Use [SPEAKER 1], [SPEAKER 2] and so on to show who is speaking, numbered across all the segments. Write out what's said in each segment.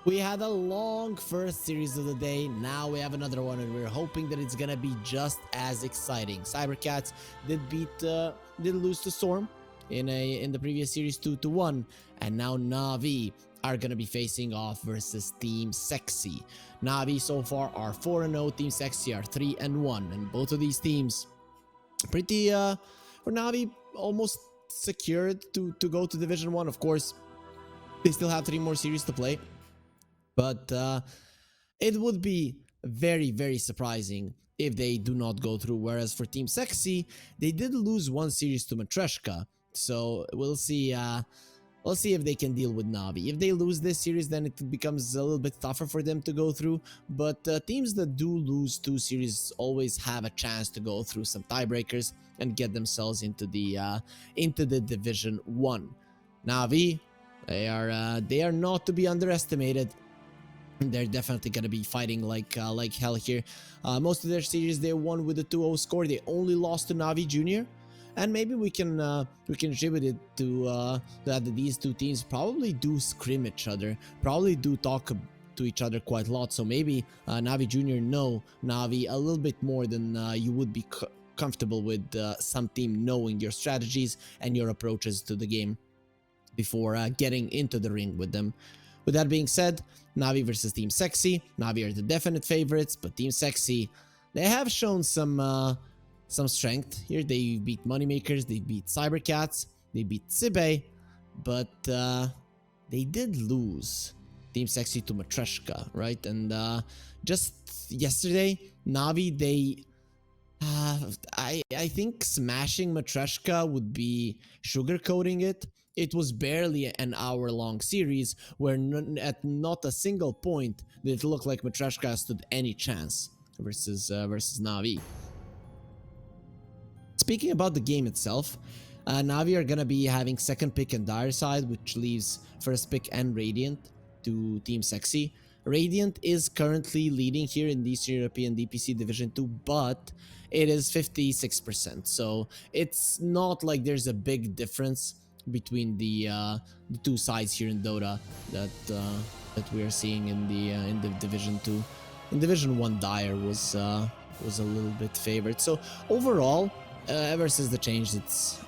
[SPEAKER 1] We had a long first series of the day. Now we have another one, and we're hoping that it's gonna be just as exciting. Cybercats did lose to Storm in the previous series 2-1, and now Navi are gonna be facing off versus Team Sexy. Navi so far are 4-0. Team Sexy are 3-1, and both of these teams pretty for Navi almost secured to go to Division 1. Of course, they still have 3 more series to play. But it would be very, very surprising if they do not go through. Whereas for Team Sexy, they did lose one series to Matryoshka. So we'll see. We'll see if they can deal with Navi. If they lose this series, then it becomes a little bit tougher for them to go through. But teams that do lose 2 series always have a chance to go through some tiebreakers and get themselves into the Division 1. Navi, they are not to be underestimated. They're definitely going to be fighting like hell here. Most of their series they won with a 2-0 score. They only lost to Navi Junior, and maybe we can attribute it to that these two teams probably do scrim each other, probably do talk to each other quite a lot. So maybe Navi Junior know Navi a little bit more than you would be comfortable with some team knowing your strategies and your approaches to the game before getting into the ring with them. With that being said, Navi versus Team Sexy. Navi are the definite favorites, but Team Sexy, they have shown some strength here. They beat Moneymakers, they beat Cybercats, they beat Sibe, but they did lose Team Sexy to Matryoshka, right? And just yesterday, Navi, they I think smashing Matryoshka would be sugarcoating it. It was barely an hour-long series where at not a single point did it look like Matryoshka stood any chance versus Navi. Speaking about the game itself, Navi are gonna be having second pick and Dire side, which leaves first pick and Radiant to Team Sexy. Radiant is currently leading here in the Eastern European DPC Division 2, but it is 56%. So it's not like there's a big difference between the two sides here in Dota that we are seeing in the Division 2. In Division 1, Dire was a little bit favored. So overall, ever since the change,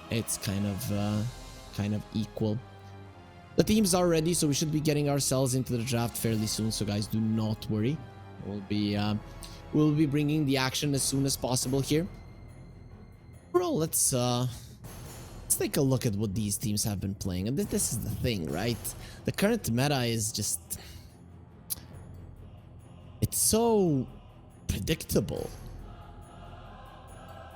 [SPEAKER 1] it's kind of equal. The teams are ready, so we should be getting ourselves into the draft fairly soon. So guys, do not worry. We'll be bringing the action as soon as possible here. Bro, let's take a look at what these teams have been playing. And this is the thing, right? The current meta is just, it's so predictable.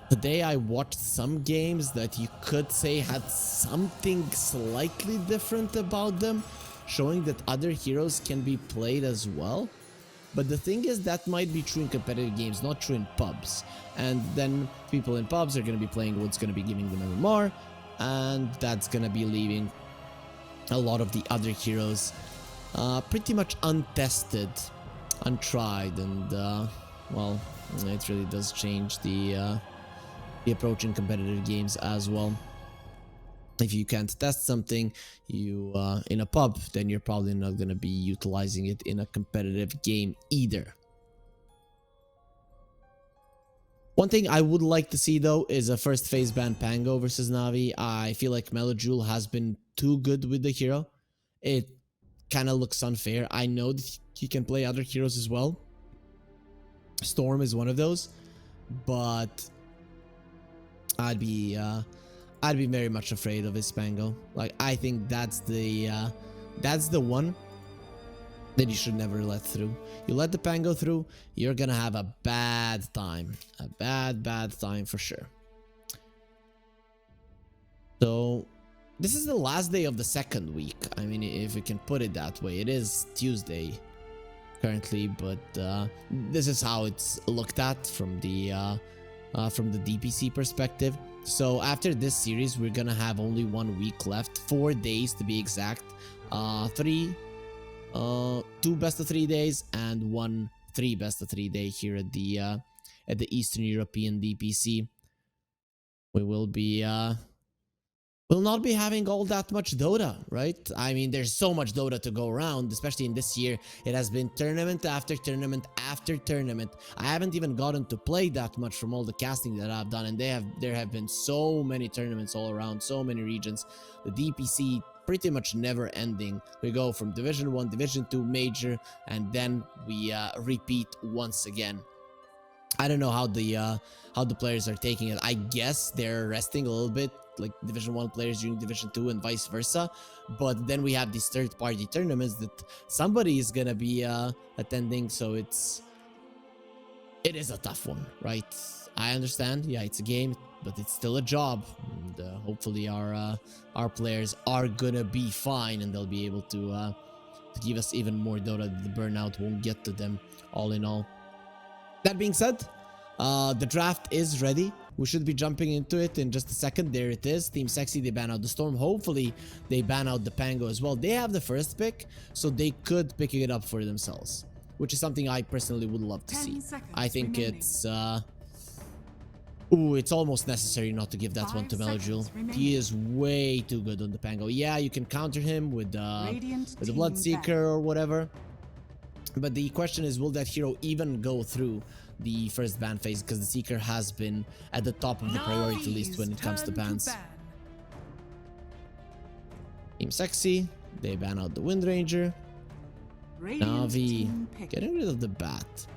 [SPEAKER 1] Today I watched some games that you could say had something slightly different about them, showing that other heroes can be played as well. But the thing is, that might be true in competitive games, not true in pubs. And then people in pubs are going to be playing what's going to be giving them MMR, and that's going to be leaving a lot of the other heroes pretty much untested, untried, and well, it really does change the approach in competitive games as well. If you can't test something in a pub, then you're probably not going to be utilizing it in a competitive game either. One thing I would like to see though is a first phase ban Pango versus Navi. I feel like Melojule has been too good with the hero. It kind of looks unfair. I know that he can play other heroes as well. Storm is one of those, but I'd be very much afraid of his Pango. Like, I think that's the one that you should never let through. You let the Pango through, you're gonna have a bad time. A bad time for sure. So this is the last day of the second week. I mean, if we can put it that way. It is Tuesday currently, but this is how it's looked at from the DPC perspective. So after this series, we're gonna have only 1 week left, 4 days to be exact. 2 best of 3 days and 3 best of 3 day here at the Eastern European DPC. We will be will not be having all that much Dota, right? I mean, there's so much Dota to go around, especially in this year. It has been tournament after tournament after tournament. I haven't even gotten to play that much from all the casting that I've done, and there have been so many tournaments all around, so many regions. The DPC pretty much never ending. We go from Division 1, Division 2, Major, and then we repeat once again. I don't know how the players are taking it. I guess they're resting a little bit, like Division 1 players during Division 2 and vice versa. But then we have these third-party tournaments that somebody is gonna be attending, so it is a tough one, right? I understand, yeah, it's a game, but it's still a job. And hopefully our players are gonna be fine, and they'll be able to give us even more Dota. The burnout won't get to them, all in all. That being said, the draft is ready. We should be jumping into it in just a second. There it is. Team Sexy, they ban out the Storm. Hopefully, they ban out the Pango as well. They have the first pick, so they could pick it up for themselves, which is something I personally would love to see. I think it's... Ooh, it's almost necessary not to give that one to Melojule. He is way too good on the Pango. Yeah, you can counter him with the Bloodseeker or whatever. But the question is, will that hero even go through the first ban phase? Because the Seeker has been at the top of the priority list when it comes to bans. Team Sexy, they ban out the Wind Ranger. Navi, getting rid of the Bat.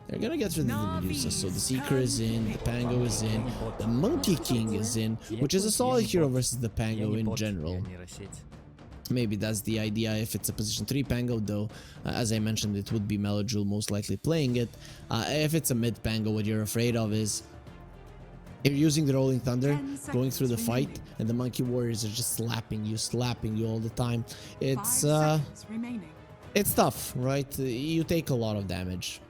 [SPEAKER 1] They're gonna get rid of the Medusa, so the Seeker is in, the Pango is in, the Monkey King is in, which is a solid hero versus the Pango in general. Maybe that's the idea if it's a position 3 Pango, though. As I mentioned, it would be Melojule most likely playing it. If it's a mid Pango, what you're afraid of is you're using the Rolling Thunder, going through the fight, and the Monkey Warriors are just slapping you all the time. It's tough, right? You take a lot of damage.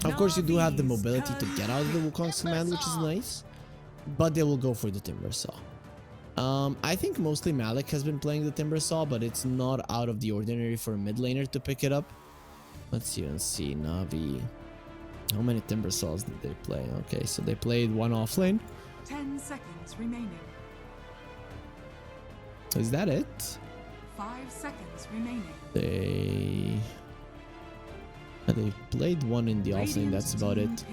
[SPEAKER 1] Of course, you do have the mobility to get out of the Wukong's command, which is nice, but they will go for the Timbersaw. I think mostly Malik has been playing the Timbersaw, but it's not out of the ordinary for a mid laner to pick it up. Let's even see, Navi. How many Timbersaws did they play? Okay, so they played one off lane.
[SPEAKER 2] 10 seconds remaining.
[SPEAKER 1] Is that it?
[SPEAKER 2] 5 seconds remaining.
[SPEAKER 1] They played one in the off lane, that's about it.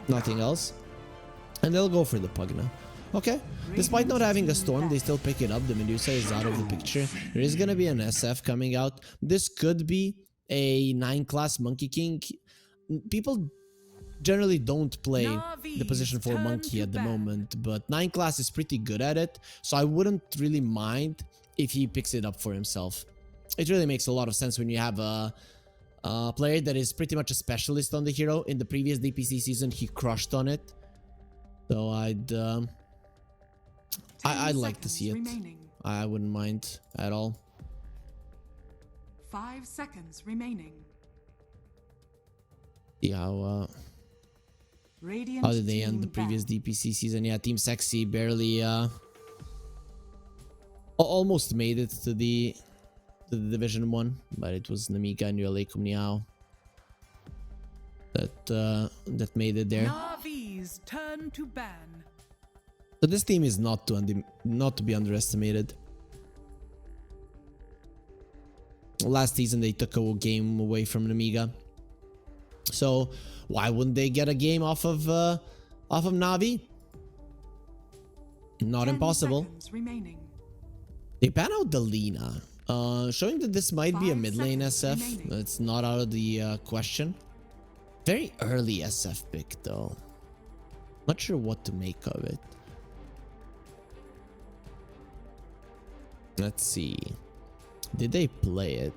[SPEAKER 1] Nothing else. And they'll go for the Pugna. Okay, despite not having a Storm, they still pick it up. The Medusa is out of the picture. There is gonna be an SF coming out. This could be a 9 class Monkey King. People generally don't play the position 4 Monkey at the moment, but 9 class is pretty good at it, so I wouldn't really mind if he picks it up for himself. It really makes a lot of sense when you have a player that is pretty much a specialist on the hero. In the previous DPC season, he crushed on it. So I'd like to see it. I wouldn't mind at all.
[SPEAKER 2] 5 seconds remaining.
[SPEAKER 1] See how did they end the previous DPC season? Yeah, Team Sexy barely almost made it to the Division 1, but it was Namiga and Yualaikum Niao that made it there.
[SPEAKER 2] NAVI's turn to ban.
[SPEAKER 1] So this team is not to be underestimated. Last season they took a game away from Namiga, so why wouldn't they get a game off of Navi? Not impossible. They ban out the Lina, showing that this might be a mid lane SF. It's not out of the question. Very early SF pick though. Not sure what to make of it. Let's see. Did they play it?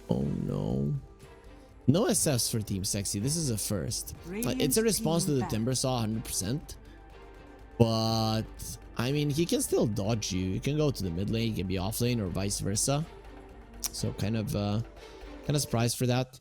[SPEAKER 1] Oh no. No SFs for Team Sexy. This is a first. It's a response to the Timbersaw 100%. But I mean, he can still dodge you. You can go to the mid lane, he can be off lane or vice versa. So kind of surprised for that.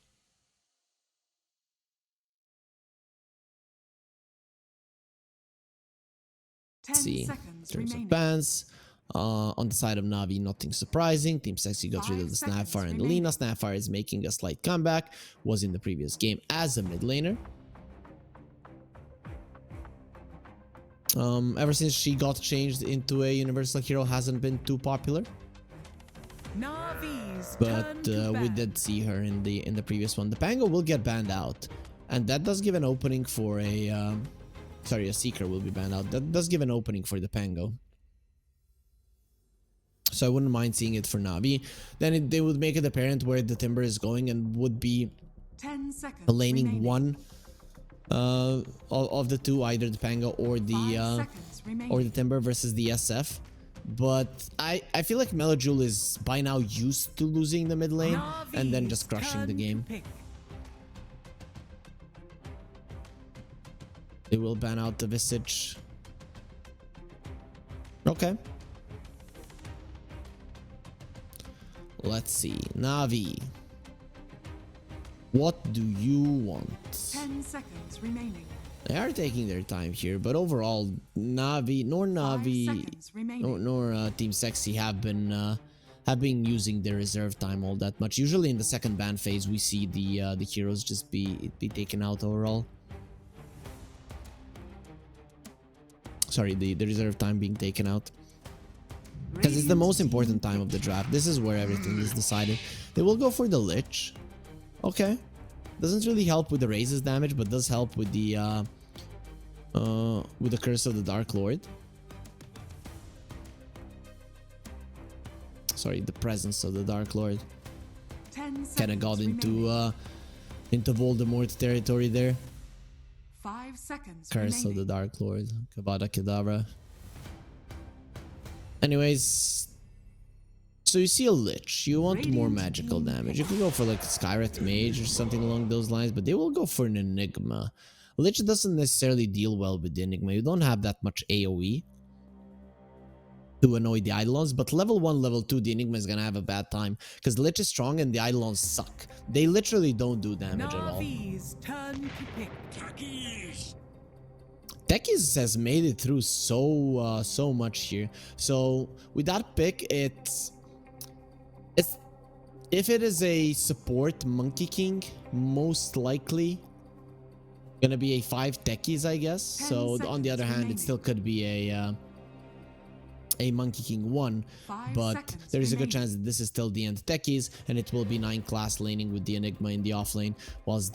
[SPEAKER 1] Let's see. In terms of bans. On the side of Navi, nothing surprising. Team Sexy got rid of the Snapfire and the Lina. Snapfire is making a slight comeback. Was in the previous game as a mid laner. Ever since she got changed into a universal hero, hasn't been too popular.
[SPEAKER 2] Navi's
[SPEAKER 1] But
[SPEAKER 2] turn to
[SPEAKER 1] we
[SPEAKER 2] ban.
[SPEAKER 1] did see her in the previous one. The Pango will get banned out, and that does give an opening for a sorry, a Seeker will be banned out. That does give an opening for the Pango. So I wouldn't mind seeing it for Navi. Then they would make it apparent where the Timber is going and would be
[SPEAKER 2] 10 seconds
[SPEAKER 1] laning
[SPEAKER 2] remaining.
[SPEAKER 1] one of the two, either the Pango or
[SPEAKER 2] 5
[SPEAKER 1] the
[SPEAKER 2] seconds remaining.
[SPEAKER 1] or the Timber versus the SF. But I feel like Melojule is by now used to losing the mid lane and then just crushing the
[SPEAKER 2] Turn to
[SPEAKER 1] game.
[SPEAKER 2] pick.
[SPEAKER 1] They will ban out the Visage. Okay. Let's see. Navi. What do you want?
[SPEAKER 2] 10 seconds remaining.
[SPEAKER 1] They are taking their time here, but overall, Navi, nor
[SPEAKER 2] 5
[SPEAKER 1] Navi,
[SPEAKER 2] seconds remaining.
[SPEAKER 1] nor Team Sexy have been using their reserve time all that much. Usually in the second ban phase, we see the heroes just be taken out overall. Sorry, the reserve time being taken out. Because it's the most important time of the draft. This is where everything is decided. They will go for the Lich. Okay. Doesn't really help with the raises damage, but does help with the Curse of the Dark Lord. Sorry, the presence of the Dark Lord.
[SPEAKER 2] 10
[SPEAKER 1] Kind of got
[SPEAKER 2] seconds
[SPEAKER 1] into Voldemort territory there.
[SPEAKER 2] 5 seconds
[SPEAKER 1] Curse
[SPEAKER 2] remaining.
[SPEAKER 1] of the Dark Lord. Kavada Kedavra. Anyways, so you see a Lich. You want more magical damage. You could go for like a Skywrath Mage or something along those lines, but they will go for an Enigma. Lich doesn't necessarily deal well with the Enigma. You don't have that much AoE to annoy the Eidolons, but level 1, level 2, the Enigma is gonna have a bad time because Lich is strong and the Eidolons suck. They literally don't do damage at all.
[SPEAKER 2] Navi's turn to pick.
[SPEAKER 1] Tekis has made it through so much here. So with that pick, it's if it is a support Monkey King, most likely gonna be a 5 Tekis, I guess. So on the other hand, it still could be a Monkey King 1,
[SPEAKER 2] 5
[SPEAKER 1] but
[SPEAKER 2] seconds
[SPEAKER 1] there is a good
[SPEAKER 2] remaining.
[SPEAKER 1] chance that this is still the end Tekis, and it will be 9 class laning with the Enigma in the offlane, whilst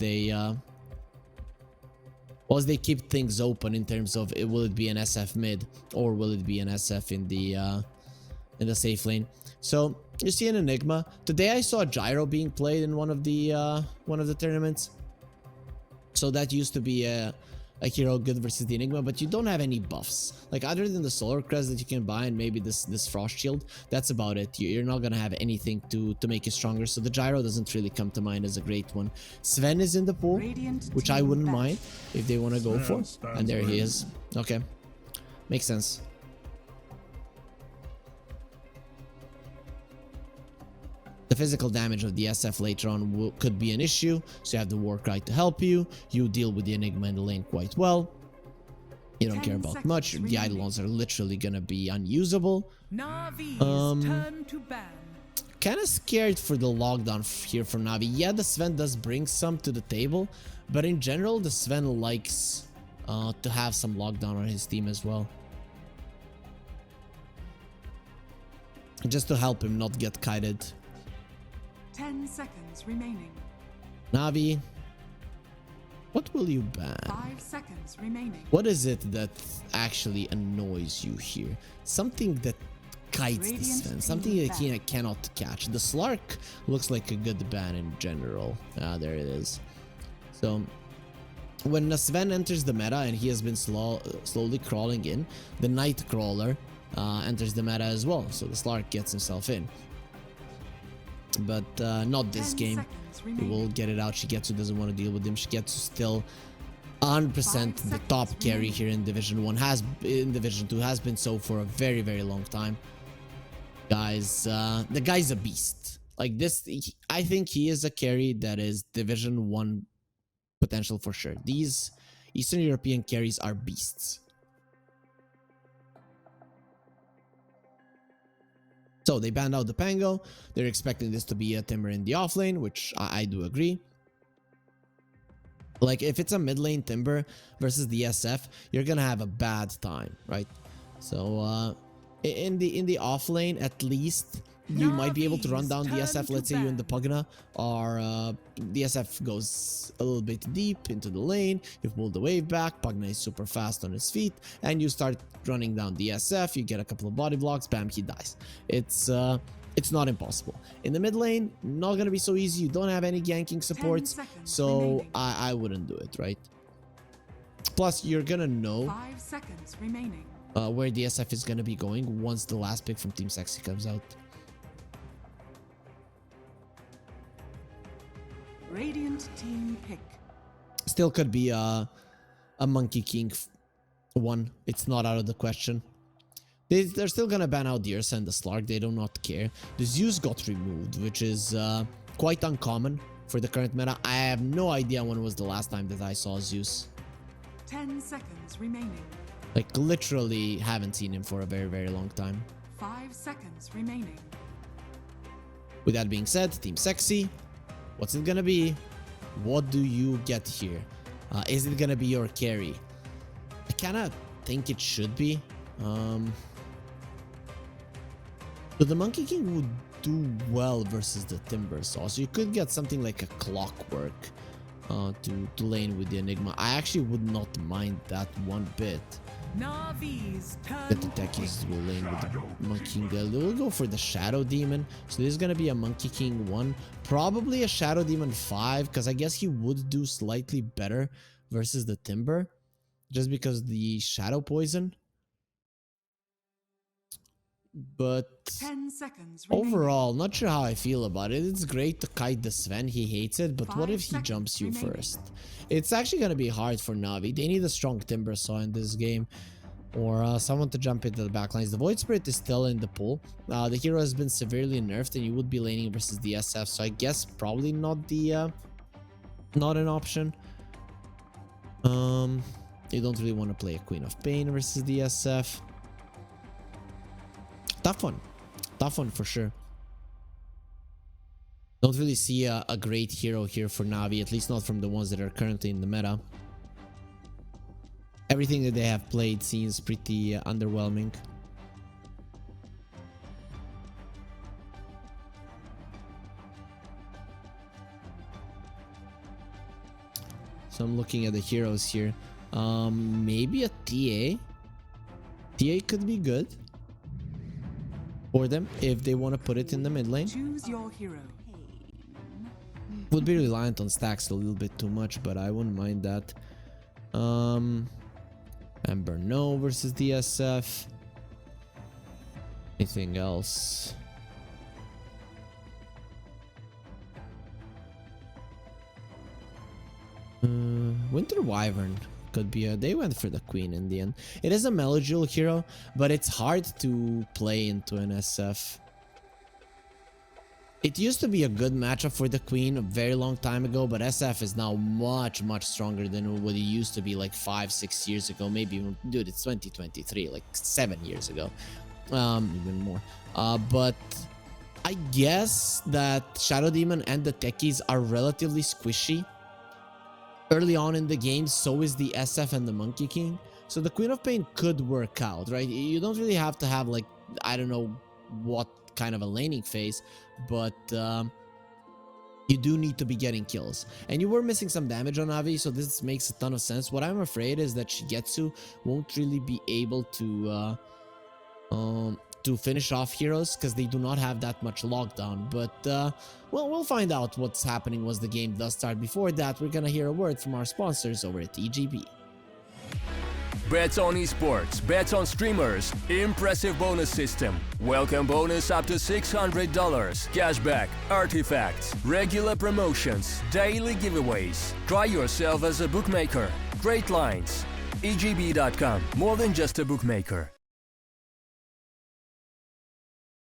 [SPEAKER 1] they keep things open in terms of will it be an SF mid or will it be an SF in the safe lane. So you see an Enigma. Today I saw Gyro being played in one of the tournaments. So that used to be a hero good versus the Enigma, but you don't have any buffs. Like other than the Solar Crest that you can buy and maybe this Frost Shield, that's about it. You're not gonna have anything to make you stronger. So the Gyro doesn't really come to mind as a great one. Sven is in the pool,
[SPEAKER 2] Radiant
[SPEAKER 1] which I
[SPEAKER 2] team
[SPEAKER 1] wouldn't
[SPEAKER 2] back.
[SPEAKER 1] mind if they want to go for. And there he is. Okay, makes sense. The physical damage of the SF later on could be an issue, so you have the Warcry to help you. You deal with the Enigma in the lane quite well. You don't
[SPEAKER 2] 10
[SPEAKER 1] care about
[SPEAKER 2] seconds
[SPEAKER 1] much. The
[SPEAKER 2] remaining.
[SPEAKER 1] Eidolons are literally gonna be unusable.
[SPEAKER 2] Navi's turn to ban.
[SPEAKER 1] Kind of scared for the lockdown here from Navi. Yeah, the Sven does bring some to the table, but in general, the Sven likes to have some lockdown on his team as well. Just to help him not get kited.
[SPEAKER 2] 10 seconds remaining.
[SPEAKER 1] Navi, what will you ban?
[SPEAKER 2] 5 seconds remaining.
[SPEAKER 1] What is it that actually annoys you here? Something that kites the
[SPEAKER 2] Radiant
[SPEAKER 1] Sven, something
[SPEAKER 2] team
[SPEAKER 1] that he cannot catch. The Slark looks like a good ban in general. Ah, there it is. So when Sven enters the meta and he has been slowly crawling in, the Nightcrawler enters the meta as well. So the Slark gets himself in. But not this
[SPEAKER 2] 10
[SPEAKER 1] game.
[SPEAKER 2] seconds
[SPEAKER 1] We
[SPEAKER 2] remaining.
[SPEAKER 1] will get it out. Shigetsu doesn't want to deal with him. Shigetsu still 100% the
[SPEAKER 2] 5
[SPEAKER 1] top
[SPEAKER 2] seconds
[SPEAKER 1] carry
[SPEAKER 2] remaining.
[SPEAKER 1] here in Division 1. In Division 2 has been so for a very, very long time. Guys, the guy's a beast. Like this, I think he is a carry that is Division 1 potential for sure. These Eastern European carries are beasts. So they banned out the Pango. They're expecting this to be a Timber in the offlane, which I do agree. Like if it's a mid lane Timber versus the SF, you're gonna have a bad time, right? So in the off lane, at least you might be able to run down the SF. Let's say you're in the Pugna, or the SF goes a little bit deep into the lane. You've pulled the wave back. Pugna is super fast on his feet, and you start running down the SF. You get a couple of body blocks. Bam, he dies. It's not impossible. In the mid lane, not gonna be so easy. You don't have any ganking supports, so I wouldn't do it, right? Plus, you're gonna know
[SPEAKER 2] 5 seconds remaining.
[SPEAKER 1] where the SF is gonna be going once the last pick from Team Sexy comes out.
[SPEAKER 2] Radiant team pick.
[SPEAKER 1] Still could be a Monkey King one. It's not out of the question. They're still gonna ban out the Ursa and the Slark. They do not care. The Zeus got removed, which is quite uncommon for the current meta. I have no idea when was the last time that I saw Zeus.
[SPEAKER 2] 10 seconds remaining.
[SPEAKER 1] Like literally haven't seen him for a very, very long time.
[SPEAKER 2] 5 seconds remaining.
[SPEAKER 1] With that being said, Team Sexy, what's it gonna be? What do you get here? Is it gonna be your carry? I kinda think it should be. So the Monkey King would do well versus the Timber Saw. So you could get something like a Clockwork to lane with the Enigma. I actually would not mind that one bit.
[SPEAKER 2] NAVI's turn.
[SPEAKER 1] That the techies will lane with the Monkey King. They'll go for the Shadow Demon. So this is gonna be a Monkey King 1. Probably a Shadow Demon 5, because I guess he would do slightly better versus the Timber. Just because the Shadow Poison. But
[SPEAKER 2] 10 seconds remaining.
[SPEAKER 1] overall, not sure how I feel about it. It's great to kite the Sven, he hates it, but what
[SPEAKER 2] 5
[SPEAKER 1] if he
[SPEAKER 2] seconds
[SPEAKER 1] jumps you
[SPEAKER 2] remaining.
[SPEAKER 1] first? It's actually going to be hard for Navi. They need a strong Timber Saw in this game, or someone to jump into the backlines. The Void Spirit is still in the pool. The hero has been severely nerfed, and you would be laning versus the SF, so I guess probably not the not an option. You don't really want to play a Queen of Pain versus the SF. Tough one for sure. Don't really see a great hero here for Navi, at least not from the ones that are currently in the meta. Everything that they have played seems pretty underwhelming. So I'm looking at the heroes here. Maybe a TA. TA could be good for them if they want to put it in the mid lane.
[SPEAKER 2] Choose your hero.
[SPEAKER 1] Would be reliant on stacks a little bit too much, but I wouldn't mind that. Ember no versus DSF. Anything else? Winter Wyvern could be they went for the queen in the end. It is a Melojule hero, but it's hard to play into an SF. It used to be a good matchup for the queen a very long time ago, but SF is now much stronger than what it used to be like 5-6 years ago. Maybe even, dude, it's 2023, like 7 years ago, even more. But I guess that Shadow Demon and the techies are relatively squishy early on in the game. So is the SF and the Monkey King. So the Queen of Pain could work out, right? You don't really have to have, like, I don't know what kind of a laning phase, but you do need to be getting kills, and you were missing some damage on Navi, so this makes a ton of sense. What I'm afraid is that Shigetsu won't really be able to finish off heroes because they do not have that much lockdown. But well, we'll find out what's happening once the game does start. Before that, we're gonna hear a word from our sponsors over at EGB.
[SPEAKER 3] Bets on esports, bets on streamers, impressive bonus system. Welcome bonus up to $600, cashback, artifacts, regular promotions, daily giveaways. Try yourself as a bookmaker. Great lines. EGB.com, more than just a bookmaker.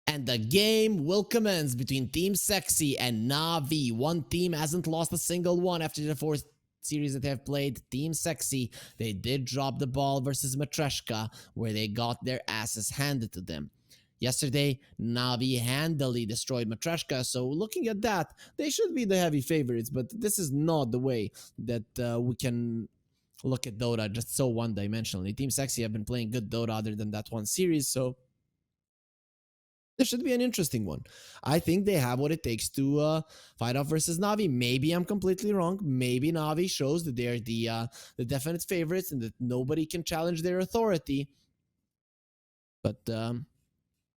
[SPEAKER 1] And the game will commence between Team Sexy and Navi. One team hasn't lost a single one after the fourth series that they have played. Team Sexy, they did drop the ball versus Matreshka, where they got their asses handed to them. Yesterday, Navi handily destroyed Matryoshka, so looking at that, they should be the heavy favorites, but this is not the way that we can look at Dota just so one-dimensionally. Team Sexy have been playing good Dota other than that one series, so this should be an interesting one. I think they have what it takes to fight off versus Navi. Maybe I'm completely wrong. Maybe Navi shows that they're the definite favorites and that nobody can challenge their authority. But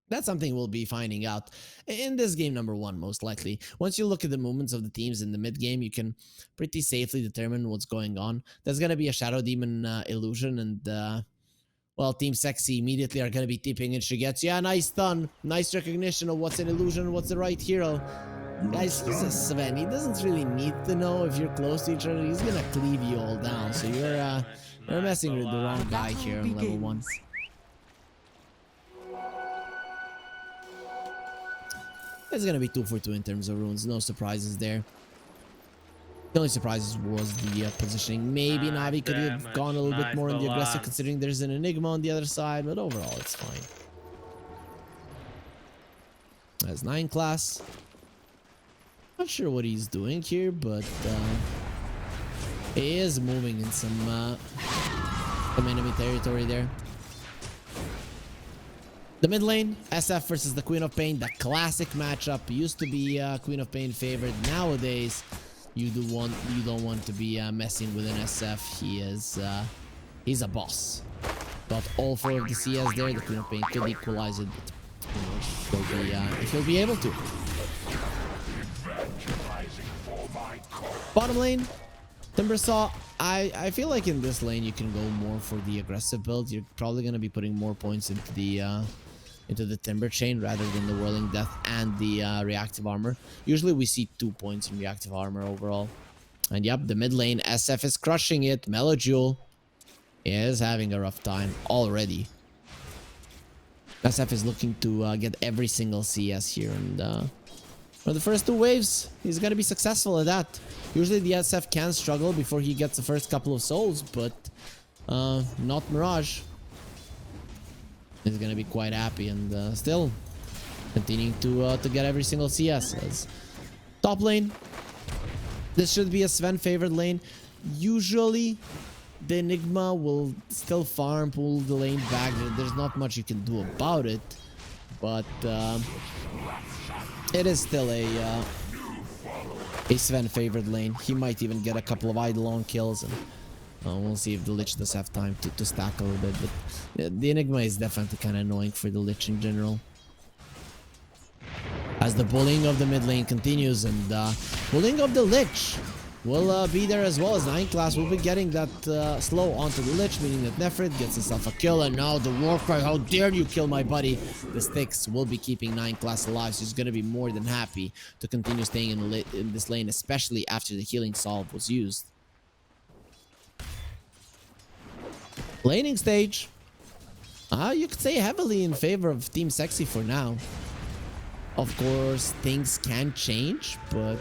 [SPEAKER 1] that's something we'll be finding out in this game number 1, most likely. Once you look at the movements of the teams in the mid game, you can pretty safely determine what's going on. There's going to be a Shadow Demon illusion, and well, Team Sexy immediately are going to be tipping in Shigetsu. Yeah, nice stun. Nice recognition of what's an illusion, what's the right hero. Guys, he's a Sven. He doesn't really need to know if you're close to each other. He's going to cleave you all down. So you're messing with the wrong guy here on level 1. It's going to be 2 for 2 in terms of runes. No surprises there. The only surprises was the positioning. Maybe Navi could have gone a little bit more on the aggressive, considering there's an Enigma on the other side, but overall it's fine. That's 9 class. Not sure what he's doing here, but he is moving in some enemy territory there. The mid lane, SF versus the Queen of Pain, the classic matchup. Used to be Queen of Pain favored. Nowadays, you don't want to be messing with an SF. He's a boss. Got all 4 of the CS there. The Queen of Pain could equalize it, but if he'll be able to. Bottom lane, Timbersaw. I feel like in this lane you can go more for the aggressive build. You're probably gonna be putting more points into the Timber Chain rather than the Whirling Death and the reactive armor. Usually we see 2 points in reactive armor overall. And yep, the mid lane, SF is crushing it. Melojule is having a rough time already. SF is looking to get every single CS here, and for the first 2 waves, he's gonna be successful at that. Usually the SF can struggle before he gets the first couple of souls, but not Mirage. He's gonna be quite happy and still continuing to get every single CS. As top lane, this should be a Sven favored lane. Usually, the Enigma will still farm, pull the lane back. There's not much you can do about it, but it is still a Sven favored lane. He might even get a couple of Eidolon kills, and we'll see if the Lich does have time to stack a little bit. But the Enigma is definitely kind of annoying for the Lich in general. As the bullying of the mid lane continues, and bullying of the Lich will be there as well, as 9 class will be getting that slow onto the Lich, meaning that Nefrit gets himself a kill, and now the Warcry, how dare you kill my buddy. The Styx will be keeping 9 class alive, so he's going to be more than happy to continue staying in this lane, especially after the healing salve was used. Laning stage, you could say heavily in favor of Team Sexy for now. Of course, things can change, but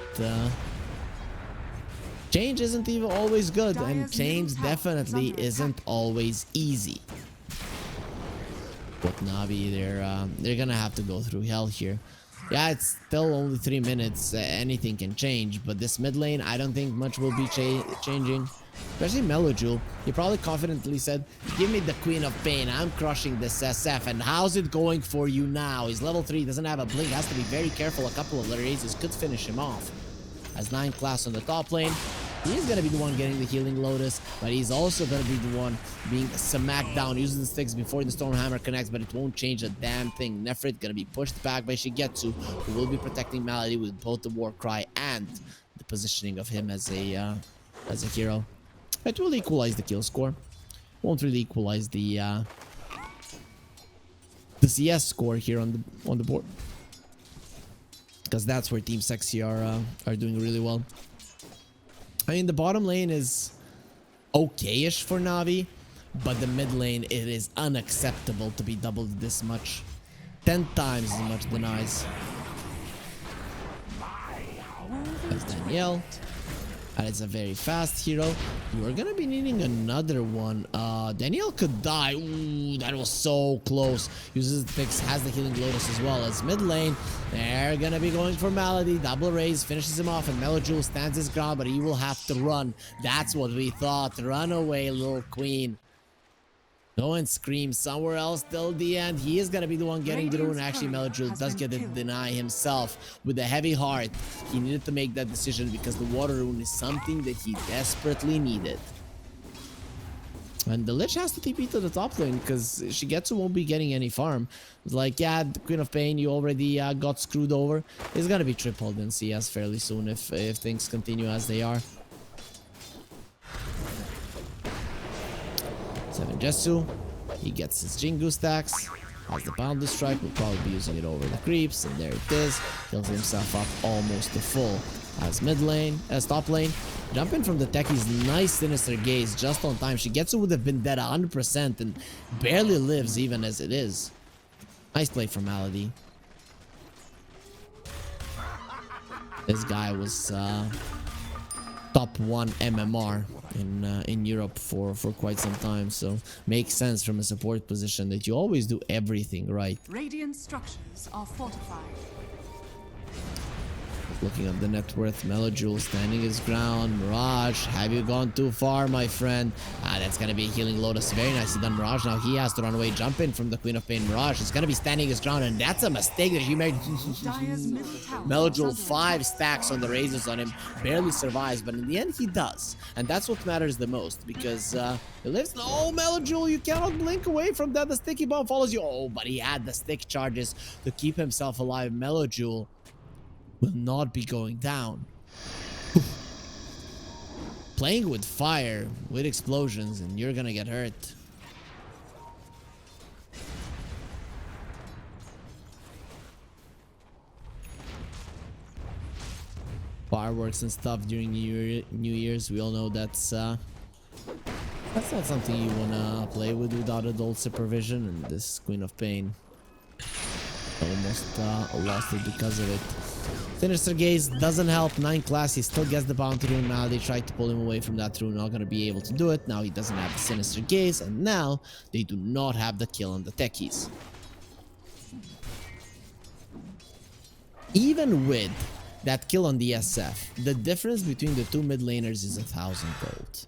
[SPEAKER 1] change isn't even always good, and change definitely isn't always easy. But Navi, they're gonna have to go through hell here. Yeah, it's still only 3 minutes. Anything can change, but this mid lane, I don't think much will be changing. Especially Melojule. He probably confidently said, "Give me the Queen of Pain. I'm crushing this SF." And how's it going for you now? He's level 3, doesn't have a blink. Has to be very careful. A couple of raises could finish him off. As 9 class on the top lane, he's gonna be the one getting the healing Lotus, but he's also gonna be the one being smacked down, using the sticks before the Stormhammer connects, but it won't change a damn thing. Nefrit gonna be pushed back by Shigetsu, who will be protecting Malady with both the Warcry and the positioning of him as a hero. It will equalize the kill score. Won't really equalize the CS score here on the board, because that's where Team Sexy are doing really well. I mean, the bottom lane is okay-ish for Navi, but the mid lane, it is unacceptable to be doubled this much. 10 times as much denies. That's Danielle. And it's a very fast hero. You are gonna be needing another one. Daniel could die. Ooh, that was so close. Uses the picks, has the healing Lotus as well as mid lane. They're gonna be going for Malady. Double raise, finishes him off, and Melojule stands his ground, but he will have to run. That's what we thought. Run away, little queen. Go and scream somewhere else till the end. He is gonna be the one getting the rune. Actually, Melojule does get it deny himself with a heavy heart. He needed to make that decision because the water rune is something that he desperately needed. And the Lich has to TP to the top lane because Shigetsu won't be getting any farm. It's like, yeah, the Queen of Pain, you already got screwed over. It's gonna be tripled in CS fairly soon if things continue as they are. 7 Jessu, he gets his Jingu stacks, has the Boundless Strike, will probably be using it over the creeps, and there it is, heals himself up almost to full. As mid lane, as top lane, jump in from the techies, nice Sinister Gaze, just on time. Shigetsu would have been dead 100% and barely lives even as it is. Nice play from Malady. This guy was top 1 MMR in Europe for quite some time, so makes sense from a support position that you always do everything right.
[SPEAKER 2] Radiant structures are fortified.
[SPEAKER 1] Looking at the net worth, Melojule standing his ground. Mirage, have you gone too far, my friend? That's gonna be a healing Lotus. Very nicely done, Mirage. Now he has to run away. Jump in from the Queen of Pain. Mirage is gonna be standing his ground, and that's a mistake that he made. Melojule 5 stacks on the raises on him. Barely survives, but in the end he does. And that's what matters the most, because he lives. Oh, Melojule, you cannot blink away from that. The sticky bomb follows you. Oh, but he had the stick charges to keep himself alive. Melojule will not be going down. Playing with fire, with explosions, and you're gonna get hurt. Fireworks and stuff during New Year's, we all know that's not something you wanna play with without adult supervision, and this Queen of Pain almost lost it because of it. Sinister Gaze doesn't help. 9 class, he still gets the bounty rune. Now they tried to pull him away from that rune, not gonna be able to do it. Now he doesn't have the Sinister Gaze, and now they do not have the kill on the techies. Even with that kill on the SF, the difference between the two mid laners is 1,000 gold.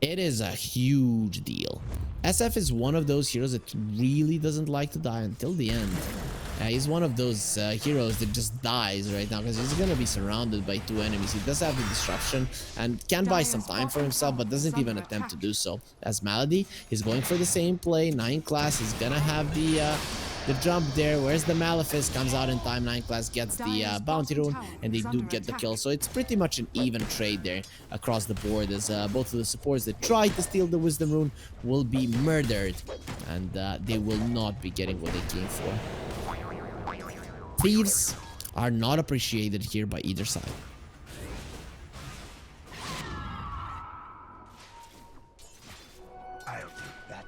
[SPEAKER 1] It is a huge deal. SF is one of those heroes that really doesn't like to die until the end. He's one of those heroes that just dies right now because he's going to be surrounded by 2 enemies. He does have the disruption and can buy some time for himself, but doesn't even attempt to do so. As Malady, he's going for the same play. 9 class, he's going to have the jump there. Where's the Malefice? Comes out in time. 9 class gets the bounty rune, and they do get the kill. So it's pretty much an even trade there across the board, as both of the supports that tried to steal the wisdom rune will be murdered, and they will not be getting what they came for. Thieves are not appreciated here by either side.
[SPEAKER 4] I'll take that.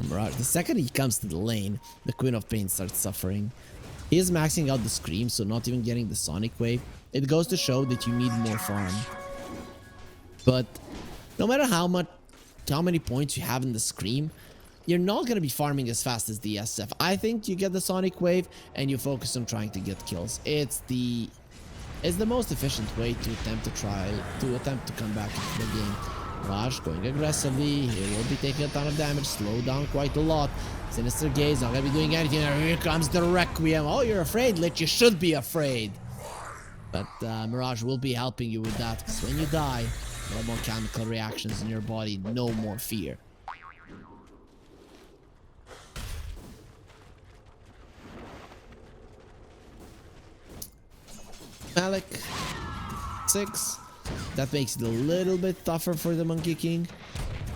[SPEAKER 1] Mirage, the second he comes to the lane, the Queen of Pain starts suffering. He is maxing out the Scream, so not even getting the Sonic Wave. It goes to show that you need more farm. But no matter how many points you have in the Scream, you're not going to be farming as fast as the SF. I think you get the Sonic Wave and you focus on trying to get kills. It's the most efficient way to attempt to come back into the game. Rush going aggressively. He will be taking a ton of damage. Slow down quite a lot. Sinister Gaze not going to be doing anything. Here comes the Requiem. Oh, you're afraid, Lich. You should be afraid. But Mirage will be helping you with that, because when you die, no more chemical reactions in your body. No more fear. Malik 6. That makes it a little bit tougher for the Monkey King.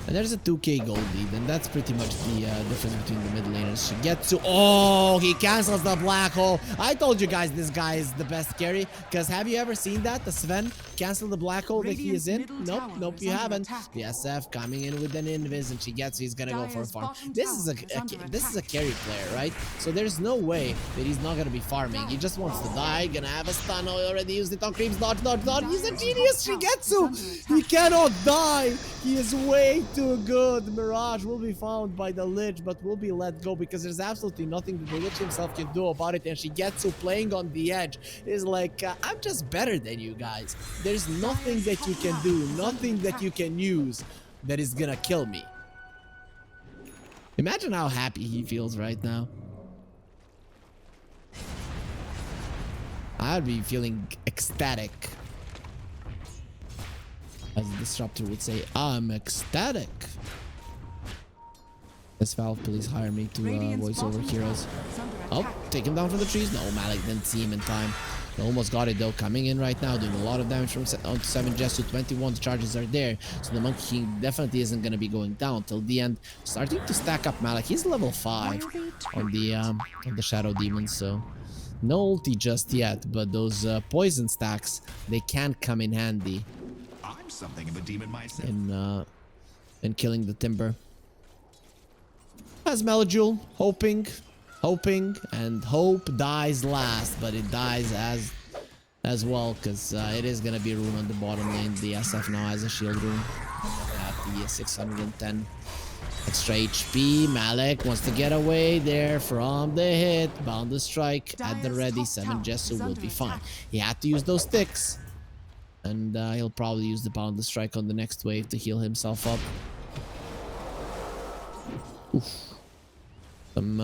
[SPEAKER 1] And there's a 2k gold lead, and that's pretty much the difference between the mid laners. Shigetsu, oh, he cancels the black hole. I told you guys this guy is the best carry, because have you ever seen that? The Sven cancel the black hole that he is in? Nope, you haven't. The SF coming in with an invis, and Shigetsu is gonna go for a farm. This is a carry player, right? So there's no way that he's not gonna be farming. He just wants to die, gonna have a stun. Oh, he already used it on creeps. Dodge. He's a genius, Shigetsu. He cannot die. He is way too good. Mirage will be found by the Lich, but will be let go because there's absolutely nothing that the Lich himself can do about it. And Shigetsu playing on the edge is like, I'm just better than you guys. There's nothing that you can do, nothing that you can use that is gonna kill me. Imagine how happy he feels right now. I'd be feeling ecstatic. As the Disruptor would say, I'm ecstatic. This Valve, please hire me to voice over heroes. Oh, take him down from the trees. No, Malik didn't see him in time. They almost got it though. Coming in right now, doing a lot of damage from on 7 Jesu. 21 charges are there. So the Monkey King definitely isn't going to be going down till the end. Starting to stack up Malik. He's level 5 on the Shadow Demon, so no ulti just yet. But those poison stacks, they can come in handy.
[SPEAKER 4] I'm something of a demon myself.
[SPEAKER 1] In killing the Timber. As Melojule, hoping, and hope dies last, but it dies as well, because it is gonna be a rune on the bottom lane. The SF now has a shield rune at the 610 extra HP. Malik wants to get away there from the hit. Bound the strike at the ready. 7 Jesu will be fine. He had to use those sticks, and he'll probably use the bound the strike on the next wave to heal himself up. Oof. Some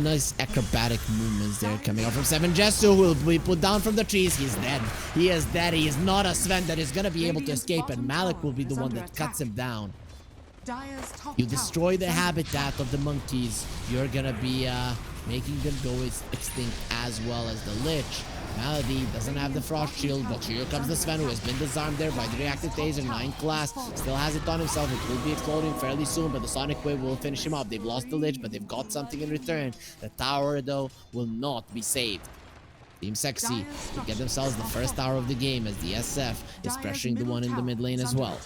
[SPEAKER 1] nice acrobatic movements there coming out from 7 Jesu, who will be put down from the trees. He's dead. He is dead. He is not a Sven that is going to be able to escape, and Malik will be the one that cuts him down. You destroy the habitat of the monkeys, you're going to be making them go extinct, as well as the Lich. Malady doesn't have the Frost Shield, but here comes the Sven, who has been disarmed there by the Reactive Taser. 9 class, still has it on himself. It will be exploding fairly soon, but the Sonic Wave will finish him off. They've lost the Lich, but they've got something in return. The tower, though, will not be saved. Team Sexy to get themselves the first tower of the game, as the SF is pressuring the one in the mid lane as well.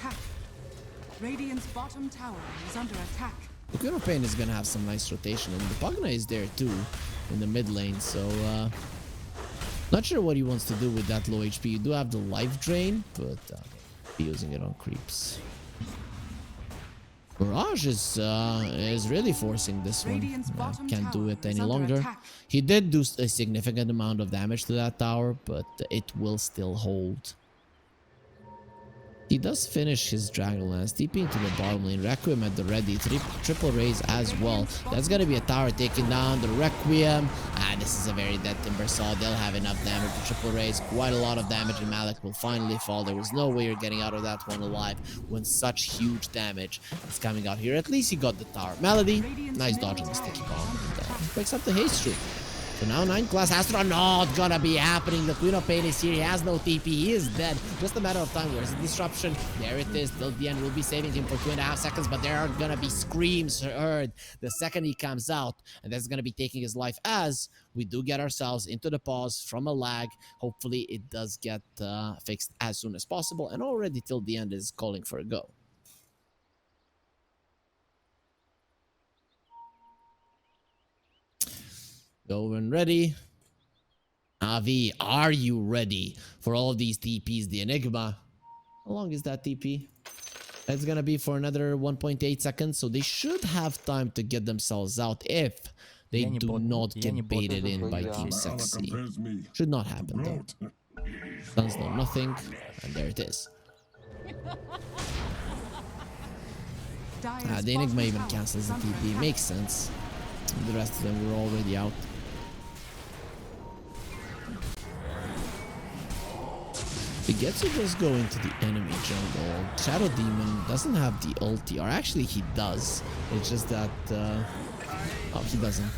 [SPEAKER 2] Radiant's bottom tower is under attack.
[SPEAKER 1] The Queen of Pain is going to have some nice rotation, and the Pugna is there too in the mid lane, so not sure what he wants to do with that low HP. You do have the life drain, but be using it on creeps. Mirage is really forcing this one. Can't do it any longer. He did do a significant amount of damage to that tower, but it will still hold. He does finish his Dragonlance, TP into the bottom lane. Requiem at the ready, triple raise as well. That's gonna be a tower taking down the Requiem. This is a very dead Timber Saw. They'll have enough damage to triple raise. Quite a lot of damage, and Malik will finally fall. There was no way you're getting out of that one alive when such huge damage is coming out here. At least he got the tower. Melody, nice dodge on the sticky bomb. And, breaks up the haste tree. So now 9 class Astra, not gonna be happening. The Queen of Pain is here. He has no TP. He is dead. Just a matter of time. Where's the disruption? There it is. Till the end, we'll be saving him for 2.5 seconds, but there are gonna be screams heard the second he comes out, and that's gonna be taking his life, as we do get ourselves into the pause from a lag. Hopefully it does get fixed as soon as possible, and already till the end is calling for a go. Go when ready. Navi, are you ready for all these TPs? The Enigma. How long is that TP? That's gonna be for another 1.8 seconds, so they should have time to get themselves out if they do not get baited in by Team Sexy. Should not happen though. Stuns know nothing, and there it is. The Enigma even cancels the TP. Makes sense. The rest of them were already out. Bigetsu does go into the enemy jungle. Shadow Demon doesn't have the ulti, or actually he does. It's just that, oh, he doesn't.